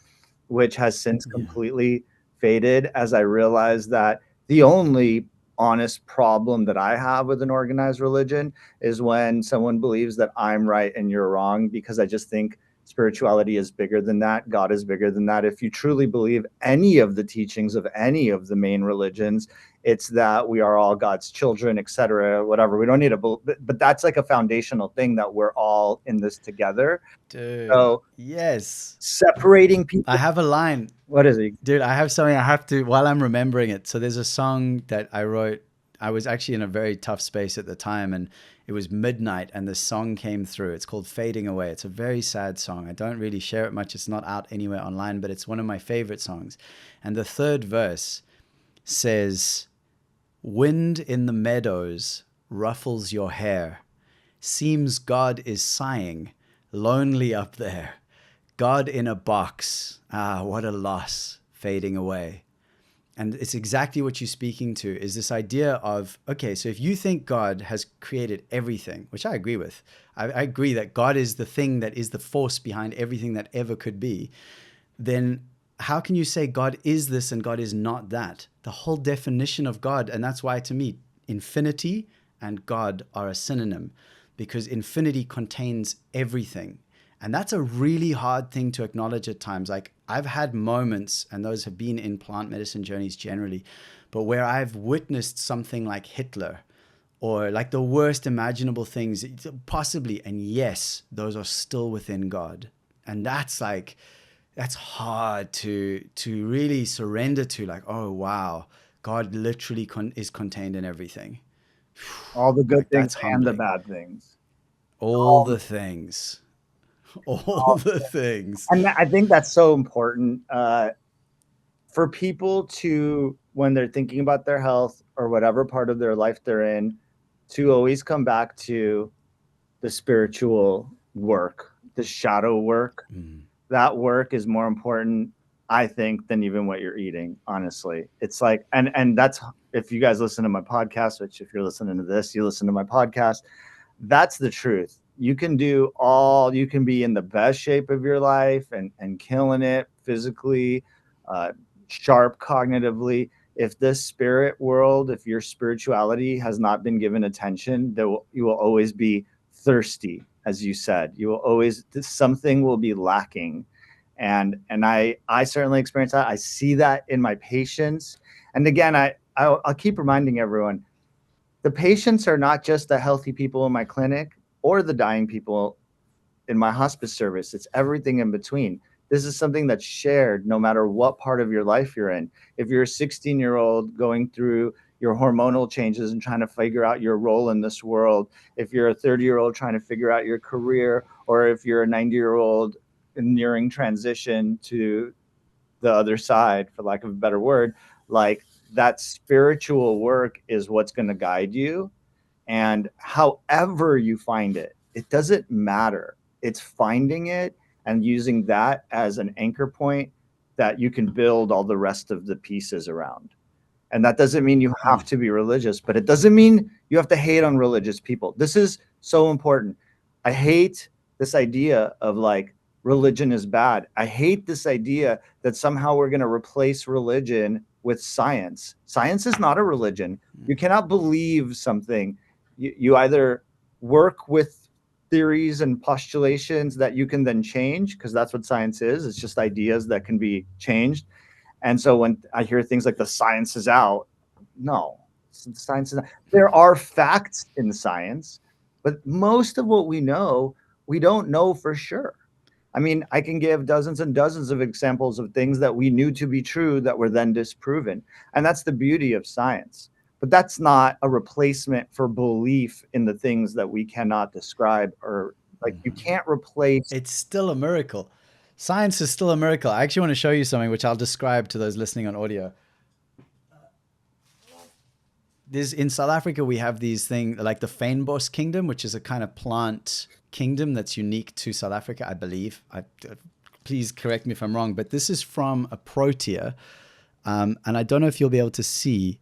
which has since Yeah. completely faded as I realized that the only honest problem that I have with an organized religion is when someone believes that I'm right and you're wrong, because I just think spirituality is bigger than that. God is bigger than that. If you truly believe any of the teachings of any of the main religions, it's that we are all God's children, etc., whatever. We don't need but that's like a foundational thing, that we're all in this together. Dude. So Yes. separating I people, have a line. what is it? Dude, I have something I have to, while I'm remembering it. So there's a song that I wrote. I was actually in a very tough space at the time, and it was midnight, and the song came through. It's called Fading Away. It's a very sad song. I don't really share it much. It's not out anywhere online, but it's one of my favorite songs. And the third verse says, wind in the meadows ruffles your hair. Seems God is sighing, lonely up there. God in a box. Ah, what a loss, fading away. And it's exactly what you're speaking to, is this idea of, okay, so if you think God has created everything, which I agree with, I agree that God is the thing that is the force behind everything that ever could be, then how can you say God is this and God is not that? The whole definition of God, and that's why to me, infinity and God are a synonym, because infinity contains everything. And that's a really hard thing to acknowledge at times. Like, I've had moments, and those have been in plant medicine journeys generally, but where I've witnessed something like Hitler or like the worst imaginable things, possibly. And yes, those are still within God. And that's like, that's hard to really surrender to. Like, oh, wow, God literally is contained in everything. All the good Like, things that's and the humbling. bad things. All All, the things. All all. the things. And I think that's so important for people to, when they're thinking about their health or whatever part of their life they're in, to always come back to the spiritual work, the shadow work. Mm. That work is more important, I think, than even what you're eating. Honestly, it's like, and that's, if you guys listen to my podcast, which if you're listening to this, you listen to my podcast. That's the truth. You can do all. You can be in the best shape of your life and killing it physically, uh, sharp cognitively. If this spirit world, if your spirituality has not been given attention, you will always be thirsty, as you said. You will always, something will be lacking, and I certainly experience that. I see that in my patients, and again, I'll keep reminding everyone, The patients are not just the healthy people in my clinic or the dying people in my hospice service. It's everything in between. This is something that's shared no matter what part of your life you're in. If you're a 16-year-old going through your hormonal changes and trying to figure out your role in this world, if you're a 30-year-old trying to figure out your career, or if you're a 90-year-old nearing transition to the other side, for lack of a better word, like that spiritual work is what's going to guide you. And however you find it, it doesn't matter. It's finding it and using that as an anchor point that you can build all the rest of the pieces around. And that doesn't mean you have to be religious, but it doesn't mean you have to hate on religious people. This is so important. I hate this idea of like religion is bad. I hate this idea that somehow we're going to replace religion with science. Science is not a religion. You cannot believe something. You either work with theories and postulations that you can then change, because that's what science is. It's just ideas that can be changed. And so when I hear things like the science is out, no, the science is not. There are facts in science, but most of what we don't know for sure. I mean, I can give dozens and dozens of examples of things that we knew to be true that were then disproven. And that's the beauty of science. But that's not a replacement for belief in the things that we cannot describe, or like you can't replace. It's still a miracle. Science is still a miracle. I actually want to show you something which I'll describe to those listening on audio. There's in South Africa we have these things like the fynbos kingdom, which is a kind of plant kingdom that's unique to South Africa, I believe. Please correct me if I'm wrong, but this is from a protea, and I don't know if you'll be able to see.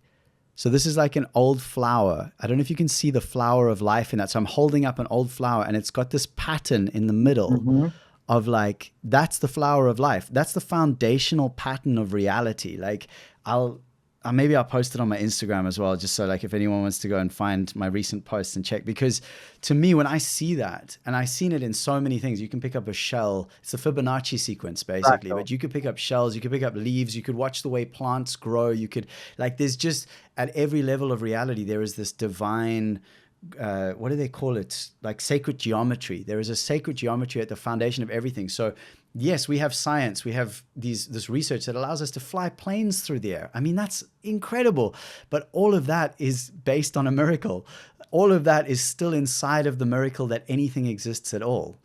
So this is like an old flower. I don't know if you can see the flower of life in that. So I'm holding up an old flower, and it's got this pattern in the middle Mhm. of like, that's the flower of life. That's the foundational pattern of reality. Like maybe I'll post it on my Instagram as well, just so like if anyone wants to go and find my recent posts and check, because to me, when I see that, and I've seen it in so many things, you can pick up a shell. It's a Fibonacci sequence basically, Fractal. but you could pick up shells, you could pick up leaves, you could watch the way plants grow. You could like, there's just at every level of reality, there is this divine, what do they call it? Like sacred geometry. There is a sacred geometry at the foundation of everything. So yes, we have science, we have this research that allows us to fly planes through the air. I mean, that's incredible. But all of that is based on a miracle. All of that is still inside of the miracle that anything exists at all.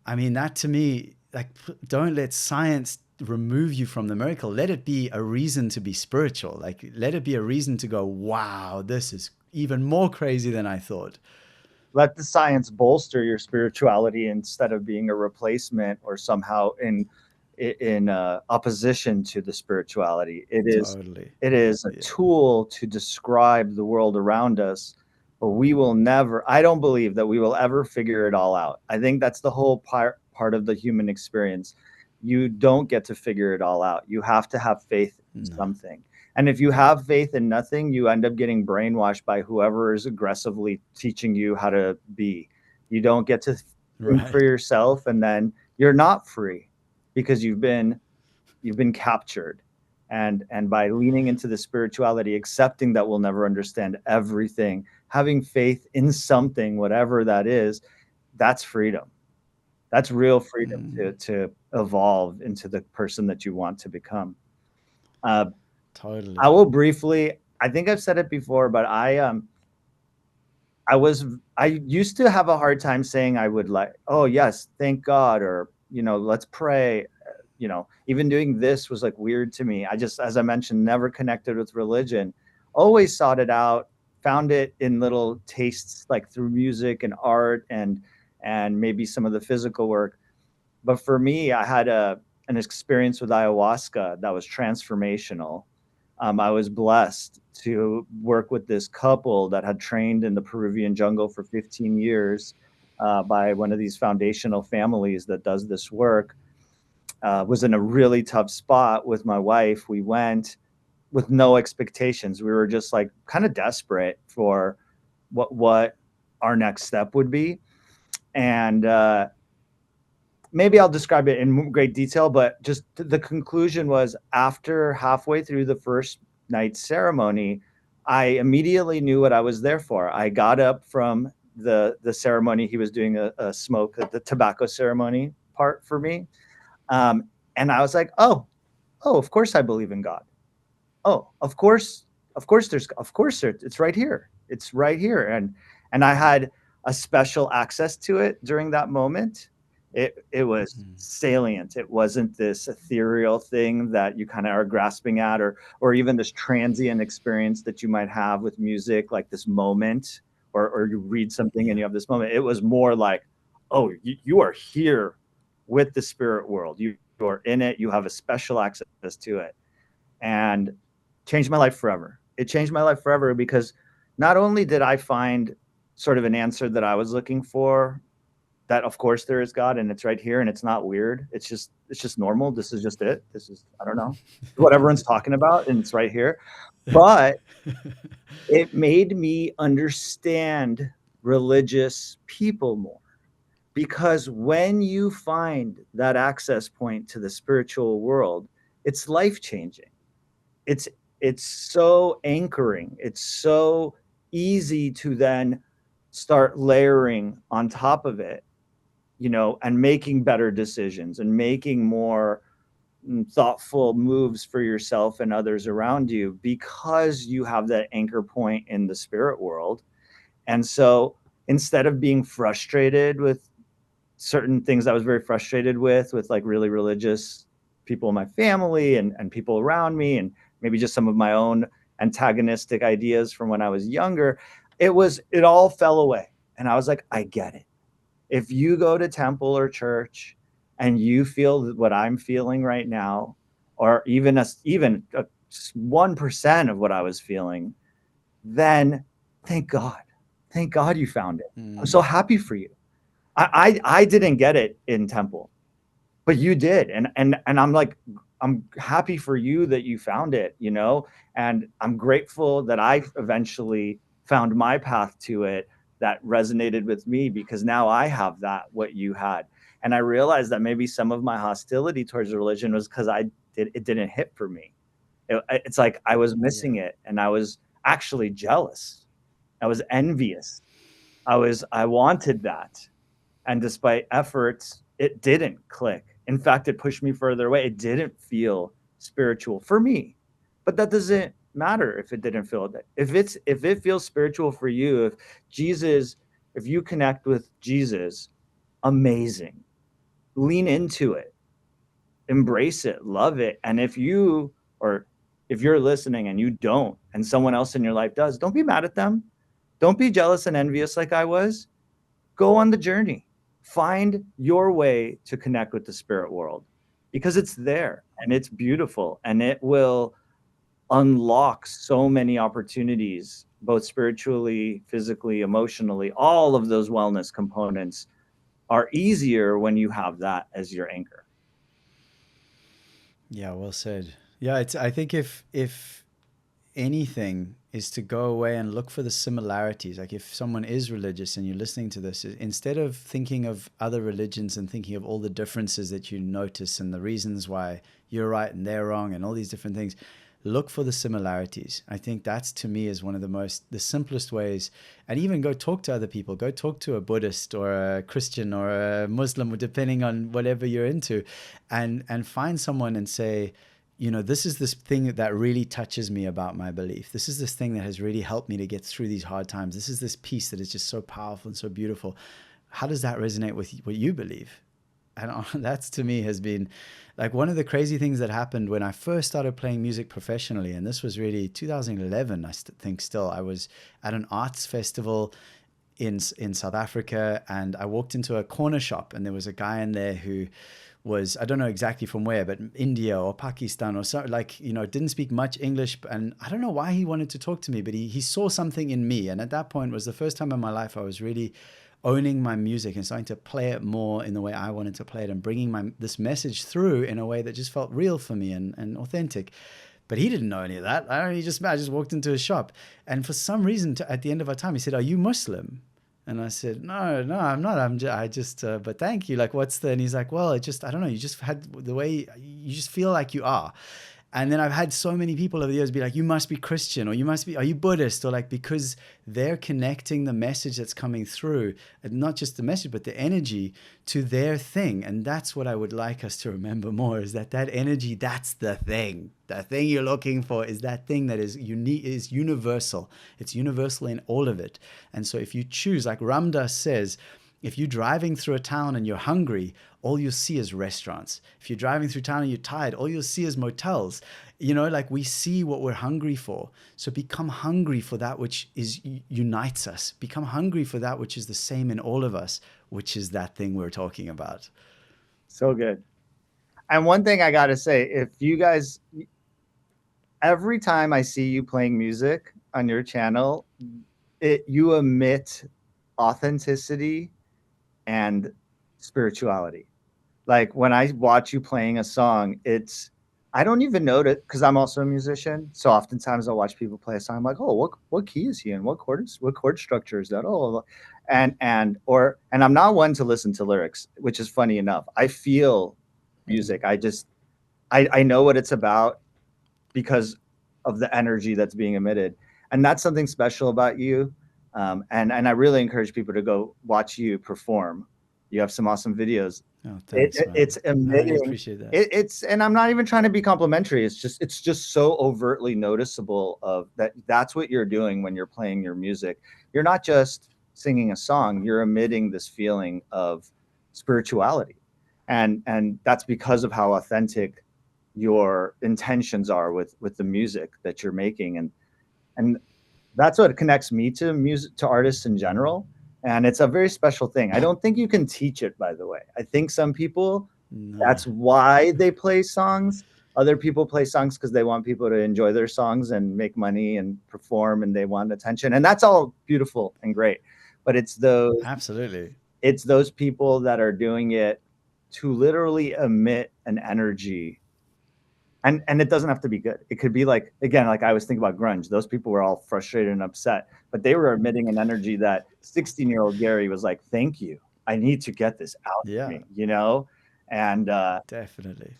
I mean, that to me, like, don't let science remove you from the miracle. Let it be a reason to be spiritual. Like, let it be a reason to go, wow, this is even more crazy than I thought. Let the science bolster your spirituality instead of being a replacement or somehow in opposition to the spirituality. Totally. It is a Yeah. tool to describe the world around us, but we will never. I don't believe that we will ever figure it all out. I think that's the whole part of the human experience. You don't get to figure it all out. You have to have faith in No. something. And if you have faith in nothing, you end up getting brainwashed by whoever is aggressively teaching you how to be. You don't get to think for Right. yourself, and then you're not free because you've been captured. And by leaning into the spirituality, accepting that we'll never understand everything, having faith in something, whatever that is, that's freedom. That's real freedom to evolve into the person that you want to become. Uh, I Totally. will briefly. I think I've said it before, but I was I used to have a hard time saying I would like, oh yes, thank God, or let's pray. Even doing this was like weird to me. I just, as I mentioned, never connected with religion. Always sought it out, found it in little tastes like through music and art and maybe some of the physical work. But for me, I had an experience with ayahuasca that was transformational. I was blessed to work with this couple that had trained in the Peruvian jungle for 15 years by one of these foundational families that does this work. Was in a really tough spot with my wife. We went with no expectations. We were just like kind of desperate for what our next step would be. And maybe I'll describe it in great detail, but just the conclusion was after halfway through the first night ceremony, I immediately knew what I was there for. I got up from the ceremony. He was doing a smoke, the tobacco ceremony part for me. And I was like, oh, of course I believe in God. Oh, of course it's right here. It's right here. And I had a special access to it during that moment. It was Mm. salient. It wasn't this ethereal thing that you kind of are grasping at, or even this transient experience that you might have with music, like this moment, or you read something and Yeah. you have this moment. It was more like, oh, you are here with the spirit world. You are in it. You have a special access to it. And changed my life forever. It changed my life forever because not only did I find sort of an answer that I was looking for, that of course there is God and it's right here and it's not weird. It's just normal. This is just it. This is, I don't know, what everyone's talking about and it's right here. But it made me understand religious people more, because when you find that access point to the spiritual world, it's life changing. It's it's so anchoring. It's so easy to then start layering on top of it, and making better decisions and making more thoughtful moves for yourself and others around you, because you have that anchor point in the spirit world. And so instead of being frustrated with certain things I was very frustrated with like really religious people in my family and people around me, and maybe just some of my own antagonistic ideas from when I was younger, it all fell away. And I was like, I get it. If you go to temple or church and you feel what I'm feeling right now, or even 1% of what I was feeling, then thank God. Thank God you found it. I'm so Mm. happy for you. I didn't get it in temple, but you did. And I'm like, I'm happy for you that you found it. And I'm grateful that I eventually found my path to it that resonated with me, because now I have that, what you had. And I realized that maybe some of my hostility towards religion was because it didn't hit for me. It's like I was Yeah. missing it, and I was actually jealous. I was envious. I wanted that. And despite efforts, it didn't click. In fact, it pushed me further away. It didn't feel spiritual for me. But that doesn't matter if it didn't feel that. If it feels spiritual for you, Jesus, if you connect with Jesus, amazing. Lean into it. Embrace it, love it. And if you're listening and you don't, and someone else in your life does, don't be mad at them. Don't be jealous and envious like I was. Go on the journey. Find your way to connect with the spirit world, because it's there and it's beautiful, and it will unlock so many opportunities, both spiritually, physically, emotionally. All of those wellness components are easier when you have that as your anchor. Yeah, well said. Yeah, it's I think if anything is to go away and look for the similarities. Like if someone is religious and you're listening to this, instead of thinking of other religions and thinking of all the differences that you notice and the reasons why you're right and they're wrong and all these different things, look for the similarities. I think that's, to me, is one of the simplest ways. And even go talk to other people. Go talk to a Buddhist or a Christian or a Muslim, depending on whatever you're into, and find someone and say, this is this thing that really touches me about my belief. This is this thing that has really helped me to get through these hard times. This is this piece that is just so powerful and so beautiful. How does that resonate with what you believe? And that's, to me, has been like one of the crazy things that happened when I first started playing music professionally. And this was really 2011, I think still. I was at an arts festival in South Africa, and I walked into a corner shop, and there was a guy in there who was, I don't know exactly from where, but India or Pakistan or so, like, didn't speak much English. And I don't know why he wanted to talk to me, but he saw something in me. And at that point was the first time in my life I was really owning my music and starting to play it more in the way I wanted to play it, and bringing this message through in a way that just felt real for me and authentic. But he didn't know any of that. I just walked into a shop, and for some reason, at the end of our time, he said, "Are you Muslim?" And I said, "No, no, I'm not. I just, but thank you. Like, what's the?" And he's like, "Well, it just, I don't know. You just had the way you just feel like you are." And then I've had so many people over the years be like, you must be Christian, or you must be, are you Buddhist? Or like, because they're connecting the message that's coming through, and not just the message, but the energy to their thing. And that's what I would like us to remember more, is that that energy, that's the thing. The thing you're looking for is that thing that is unique, is universal. It's universal in all of it. And so if you choose, like Ram Dass says, if you're driving through a town and you're hungry, all you'll see is restaurants. If you're driving through town and you're tired, all you'll see is motels. You know, like we see what we're hungry for. So become hungry for that which unites us. Become hungry for that which is the same in all of us, which is that thing we're talking about. So good. And one thing I got to say, if you guys, every time I see you playing music on your channel, you emit authenticity and spirituality. Like when I watch you playing a song, I don't even know it because I'm also a musician. So oftentimes I'll watch people play a song. I'm like, oh, what key is he in? What chord structure is that? Oh, and I'm not one to listen to lyrics, which is funny enough. I feel music. I know what it's about because of the energy that's being emitted, and that's something special about you. And I really encourage people to go watch you perform. You have some awesome videos. Oh, thanks, man. It's I really emitting. appreciate that. It's and I'm not even trying to be complimentary. It's just so overtly noticeable of that. That's what you're doing when you're playing your music. You're not just singing a song. You're emitting this feeling of spirituality, and that's because of how authentic your intentions are with the music that you're making, and that's what connects me to music, to artists in general. And it's a very special thing. I don't think you can teach it, by the way. I think some people, No. that's why they play songs. Other people play songs because they want people to enjoy their songs and make money and perform, and they want attention, and that's all beautiful and great. But Absolutely. it's those people that are doing it to literally emit an energy, and it doesn't have to be good. It could be like, again, like I was thinking about grunge. Those people were all frustrated and upset, but they were emitting an energy that 16-year-old Gary was like, thank you, I need to get this out of Yeah, me, you know. And definitely.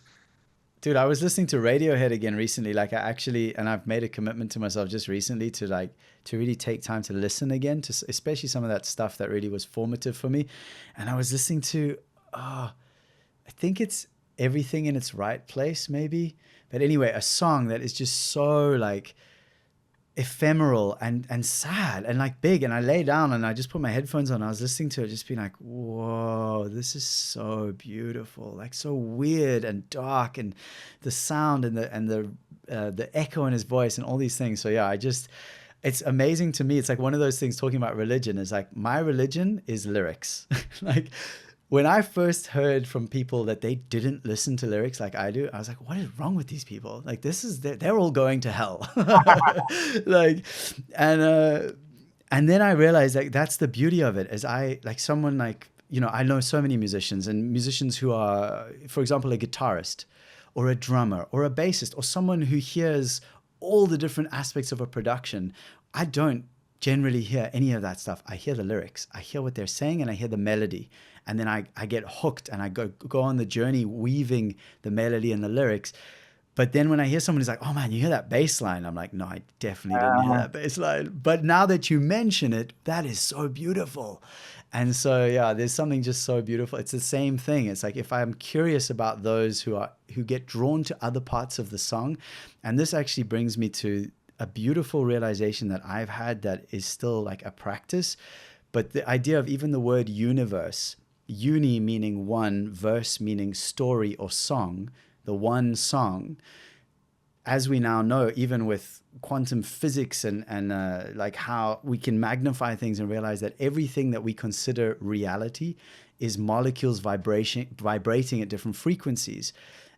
Dude, I was listening to Radiohead again recently. Like I actually, and I've made a commitment to myself just recently to like to really take time to listen again to especially some of that stuff that really was formative for me. And I was listening to, I think it's Everything in Its Right Place, maybe. But anyway, a song that is just so like ephemeral and sad and like big. And I lay down and I just put my headphones on. I was listening to it, just being like, whoa, this is so beautiful, like so weird and dark, and the sound and the echo in his voice and all these things. So yeah, it's amazing to me. It's like one of those things, talking about religion is like, my religion is lyrics. Like when I first heard from people that they didn't listen to lyrics like I do, I was like, what is wrong with these people? Like they're all going to hell. Like, and then I realized like that's the beauty of it, is I like someone like, I know so many musicians, and musicians who are, for example, a guitarist or a drummer or a bassist or someone who hears all the different aspects of a production. I don't generally hear any of that stuff. I hear the lyrics, I hear what they're saying, and I hear the melody. And then I get hooked and I go on the journey weaving the melody and the lyrics. But then when I hear someone who's like, oh man, you hear that bass line? I'm like, no, I definitely didn't hear that bass line. But now that you mention it, that is so beautiful. And so yeah, there's something just so beautiful. It's the same thing. It's like if I'm curious about those who get drawn to other parts of the song, and this actually brings me to a beautiful realization that I've had that is still like a practice. But the idea of even the word universe, uni meaning one, verse meaning story or song, the one song, as we now know, even with quantum physics and like how we can magnify things and realize that everything that we consider reality is molecules vibrating at different frequencies.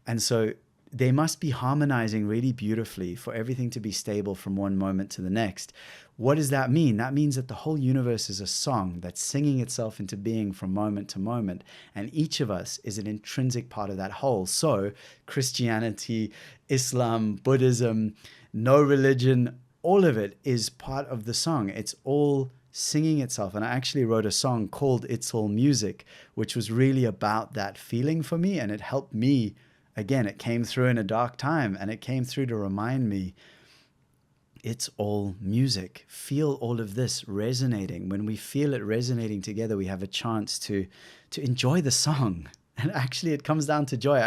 And so they must be harmonizing really beautifully for everything to be stable from one moment to the next. What does that mean? That means that the whole universe is a song that's singing itself into being from moment to moment. And each of us is an intrinsic part of that whole. So Christianity, Islam, Buddhism, no religion, all of it is part of the song. It's all singing itself. And I actually wrote a song called It's All Music, which was really about that feeling for me. And it helped me again, it came through in a dark time, and it came through to remind me it's all music. Feel all of this resonating. When we feel it resonating together, we have a chance to enjoy the song. And actually, it comes down to joy.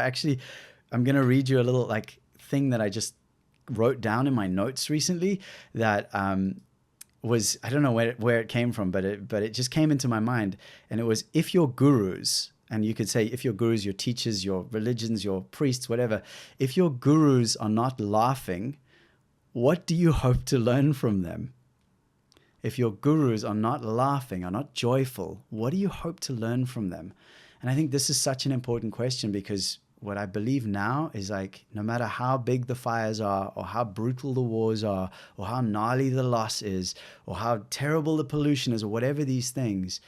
I'm gonna read you a little like thing that I just wrote down in my notes recently that was, I don't know where it came from, but it just came into my mind, and it was, if your gurus, and you could say if your gurus, your teachers, your religions, your priests, whatever, if your gurus are not laughing, what do you hope to learn from them? If your gurus are not laughing, are not joyful, what do you hope to learn from them? And I think this is such an important question, because what I believe now is, like, no matter how big the fires are, or how brutal the wars are, or how gnarly the loss is, or how terrible the pollution is, or whatever these things,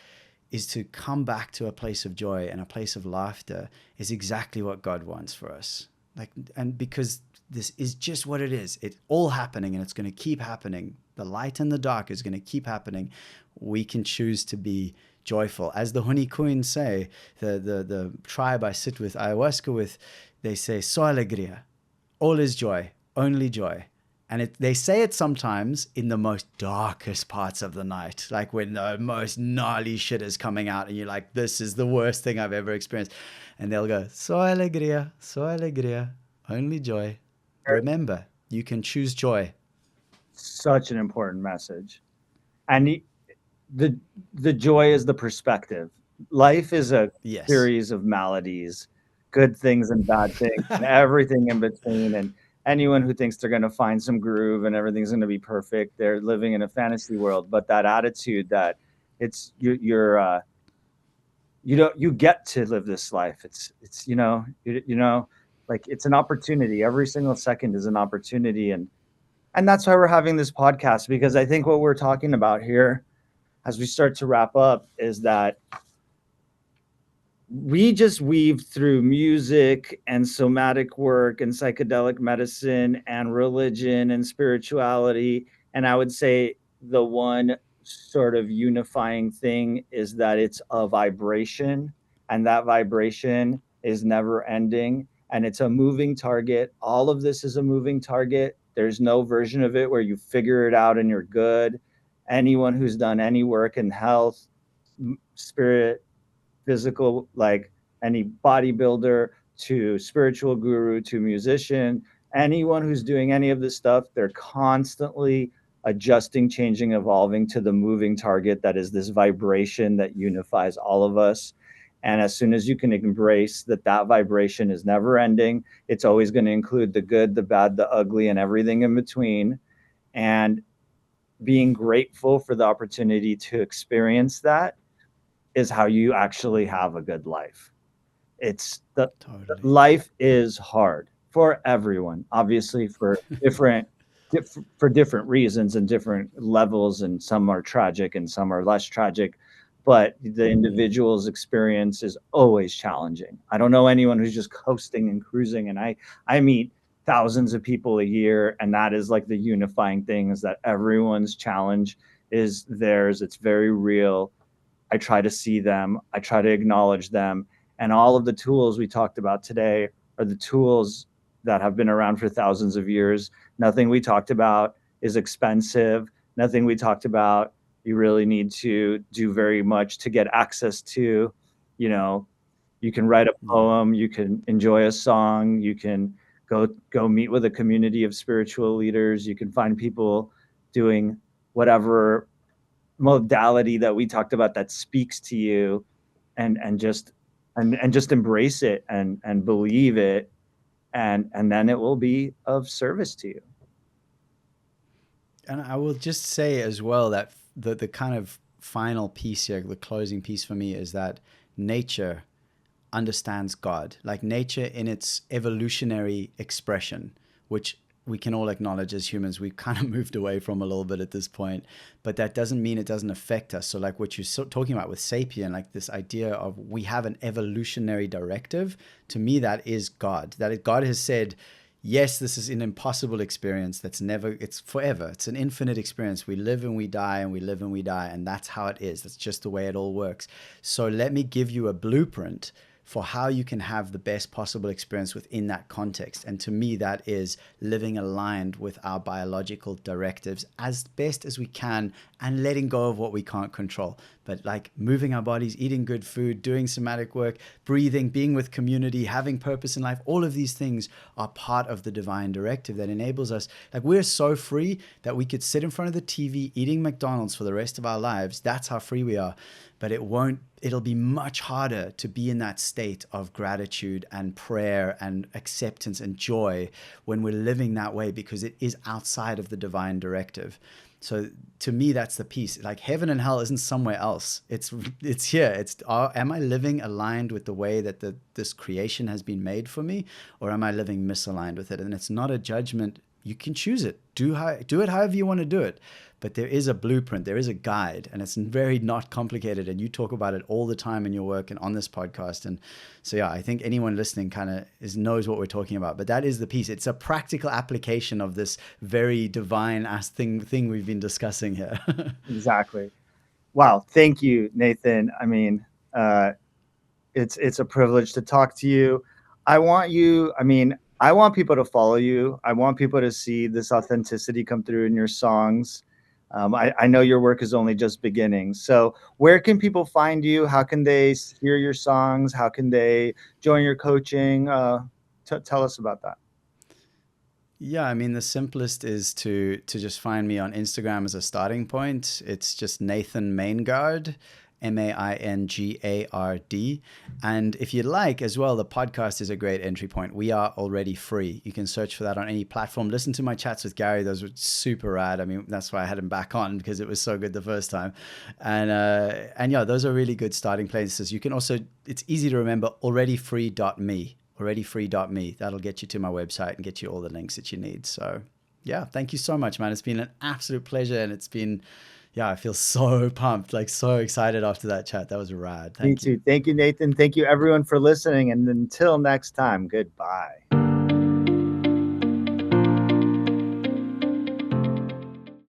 is to come back to a place of joy and a place of laughter is exactly what God wants for us. Like, and because this is just what it is. It's all happening, and it's going to keep happening. The light and the dark is going to keep happening. We can choose to be joyful. As the Honikuin say, the tribe I sit with ayahuasca with, they say, so alegria. All is joy, only joy. And they say it sometimes in the most darkest parts of the night, like when the most gnarly shit is coming out and you're like, this is the worst thing I've ever experienced. And they'll go, so alegria, only joy. Remember, you can choose joy. Such an important message. And the the joy is the perspective. Life is a Yes. series of maladies, good things and bad things, and everything in between. And anyone who thinks they're going to find some groove and everything's going to be perfect, they're living in a fantasy world. But that attitude that it's you don't you get to live this life. It's like it's an opportunity. Every single second is an opportunity, and that's why we're having this podcast, because I think what we're talking about here as we start to wrap up is that we just weave through music and somatic work and psychedelic medicine and religion and spirituality. And I would say the one sort of unifying thing is that it's a vibration, and that vibration is never ending, and it's a moving target. All of this is a moving target. There's no version of it where you figure it out and you're good. Anyone who's done any work in health, spirit, physical, like any bodybuilder to spiritual guru to musician, anyone who's doing any of this stuff, they're constantly adjusting, changing, evolving to the moving target that is this vibration that unifies all of us. And as soon as you can embrace that that vibration is never ending, it's always going to include the good, the bad, the ugly, and everything in between. And being grateful for the opportunity to experience that is how you actually have a good life. It's the Totally. life is hard for everyone, obviously for different reasons and different levels, and some are tragic and some are less tragic, but the individual's experience is always challenging. I don't know anyone who's just coasting and cruising, and I meet thousands of people a year, and that is like the unifying thing, is that everyone's challenge is theirs. It's very real. I try to see them, I try to acknowledge them. And all of the tools we talked about today are the tools that have been around for thousands of years. Nothing we talked about is expensive. Nothing we talked about you really need to do very much to get access to. You know, you can write a Yeah. poem, you can enjoy a song, you can go meet with a community of spiritual leaders, you can find people doing whatever modality that we talked about that speaks to you, and just and just embrace it and believe it, and then it will be of service to you. And I will just say as well that the kind of final piece here, the closing piece for me, is that nature understands God, like nature in its evolutionary expression, which we can all acknowledge as humans we've kind of moved away from a little bit at this point, but that doesn't mean it doesn't affect us. So like what you're talking about with sapien, like this idea of we have an evolutionary directive, to me that is God, that God has said, yes, this is an impossible experience that's never, it's forever, it's an infinite experience. We live and we die and we live and we die, and that's how it is. That's just the way it all works. So let me give you a blueprint for how you can have the best possible experience within that context. And to me, that is living aligned with our biological directives as best as we can and letting go of what we can't control. But like moving our bodies, eating good food, doing somatic work, breathing, being with community, having purpose in life, all of these things are part of the divine directive that enables us. Like we're so free that we could sit in front of the TV eating McDonald's for the rest of our lives. That's how free we are. But it'll be much harder to be in that state of gratitude and prayer and acceptance and joy when we're living that way, because it is outside of the divine directive. So to me, that's the piece. Like heaven and hell isn't somewhere else. It's here. Am I living aligned with the way that this creation has been made for me, or am I living misaligned with it? And it's not a judgment. You can choose it. Do it however you want to do it. But there is a blueprint, there is a guide, and it's very not complicated. And you talk about it all the time in your work and on this podcast. And so, yeah, I think anyone listening kind of knows what we're talking about. But that is the piece. It's a practical application of this very divine ass thing we've been discussing here. Exactly. Wow. Thank you, Nathan. I mean, it's a privilege to talk to you. I want people to follow you. I want people to see this authenticity come through in your songs. I know your work is only just beginning. So where can people find you? How can they hear your songs? How can they join your coaching? Tell us about that. Yeah, I mean, the simplest is to just find me on Instagram as a starting point. It's just Nathan Maingard, Maingard. And if you'd like as well, the podcast is a great entry point. We are already free. You can search for that on any platform. Listen to my chats with Gary. Those were super rad. I mean, that's why I had him back on, because it was so good the first time. And yeah, those are really good starting places. You can also, it's easy to remember, alreadyfree.me. Alreadyfree.me. That'll get you to my website and get you all the links that you need. So yeah, thank you so much, man. It's been an absolute pleasure. And it's been, yeah, I feel so pumped, like so excited after that chat. That was rad. Me Thank you. too. Thank you, Nathan. Thank you, everyone, for listening. And until next time, goodbye.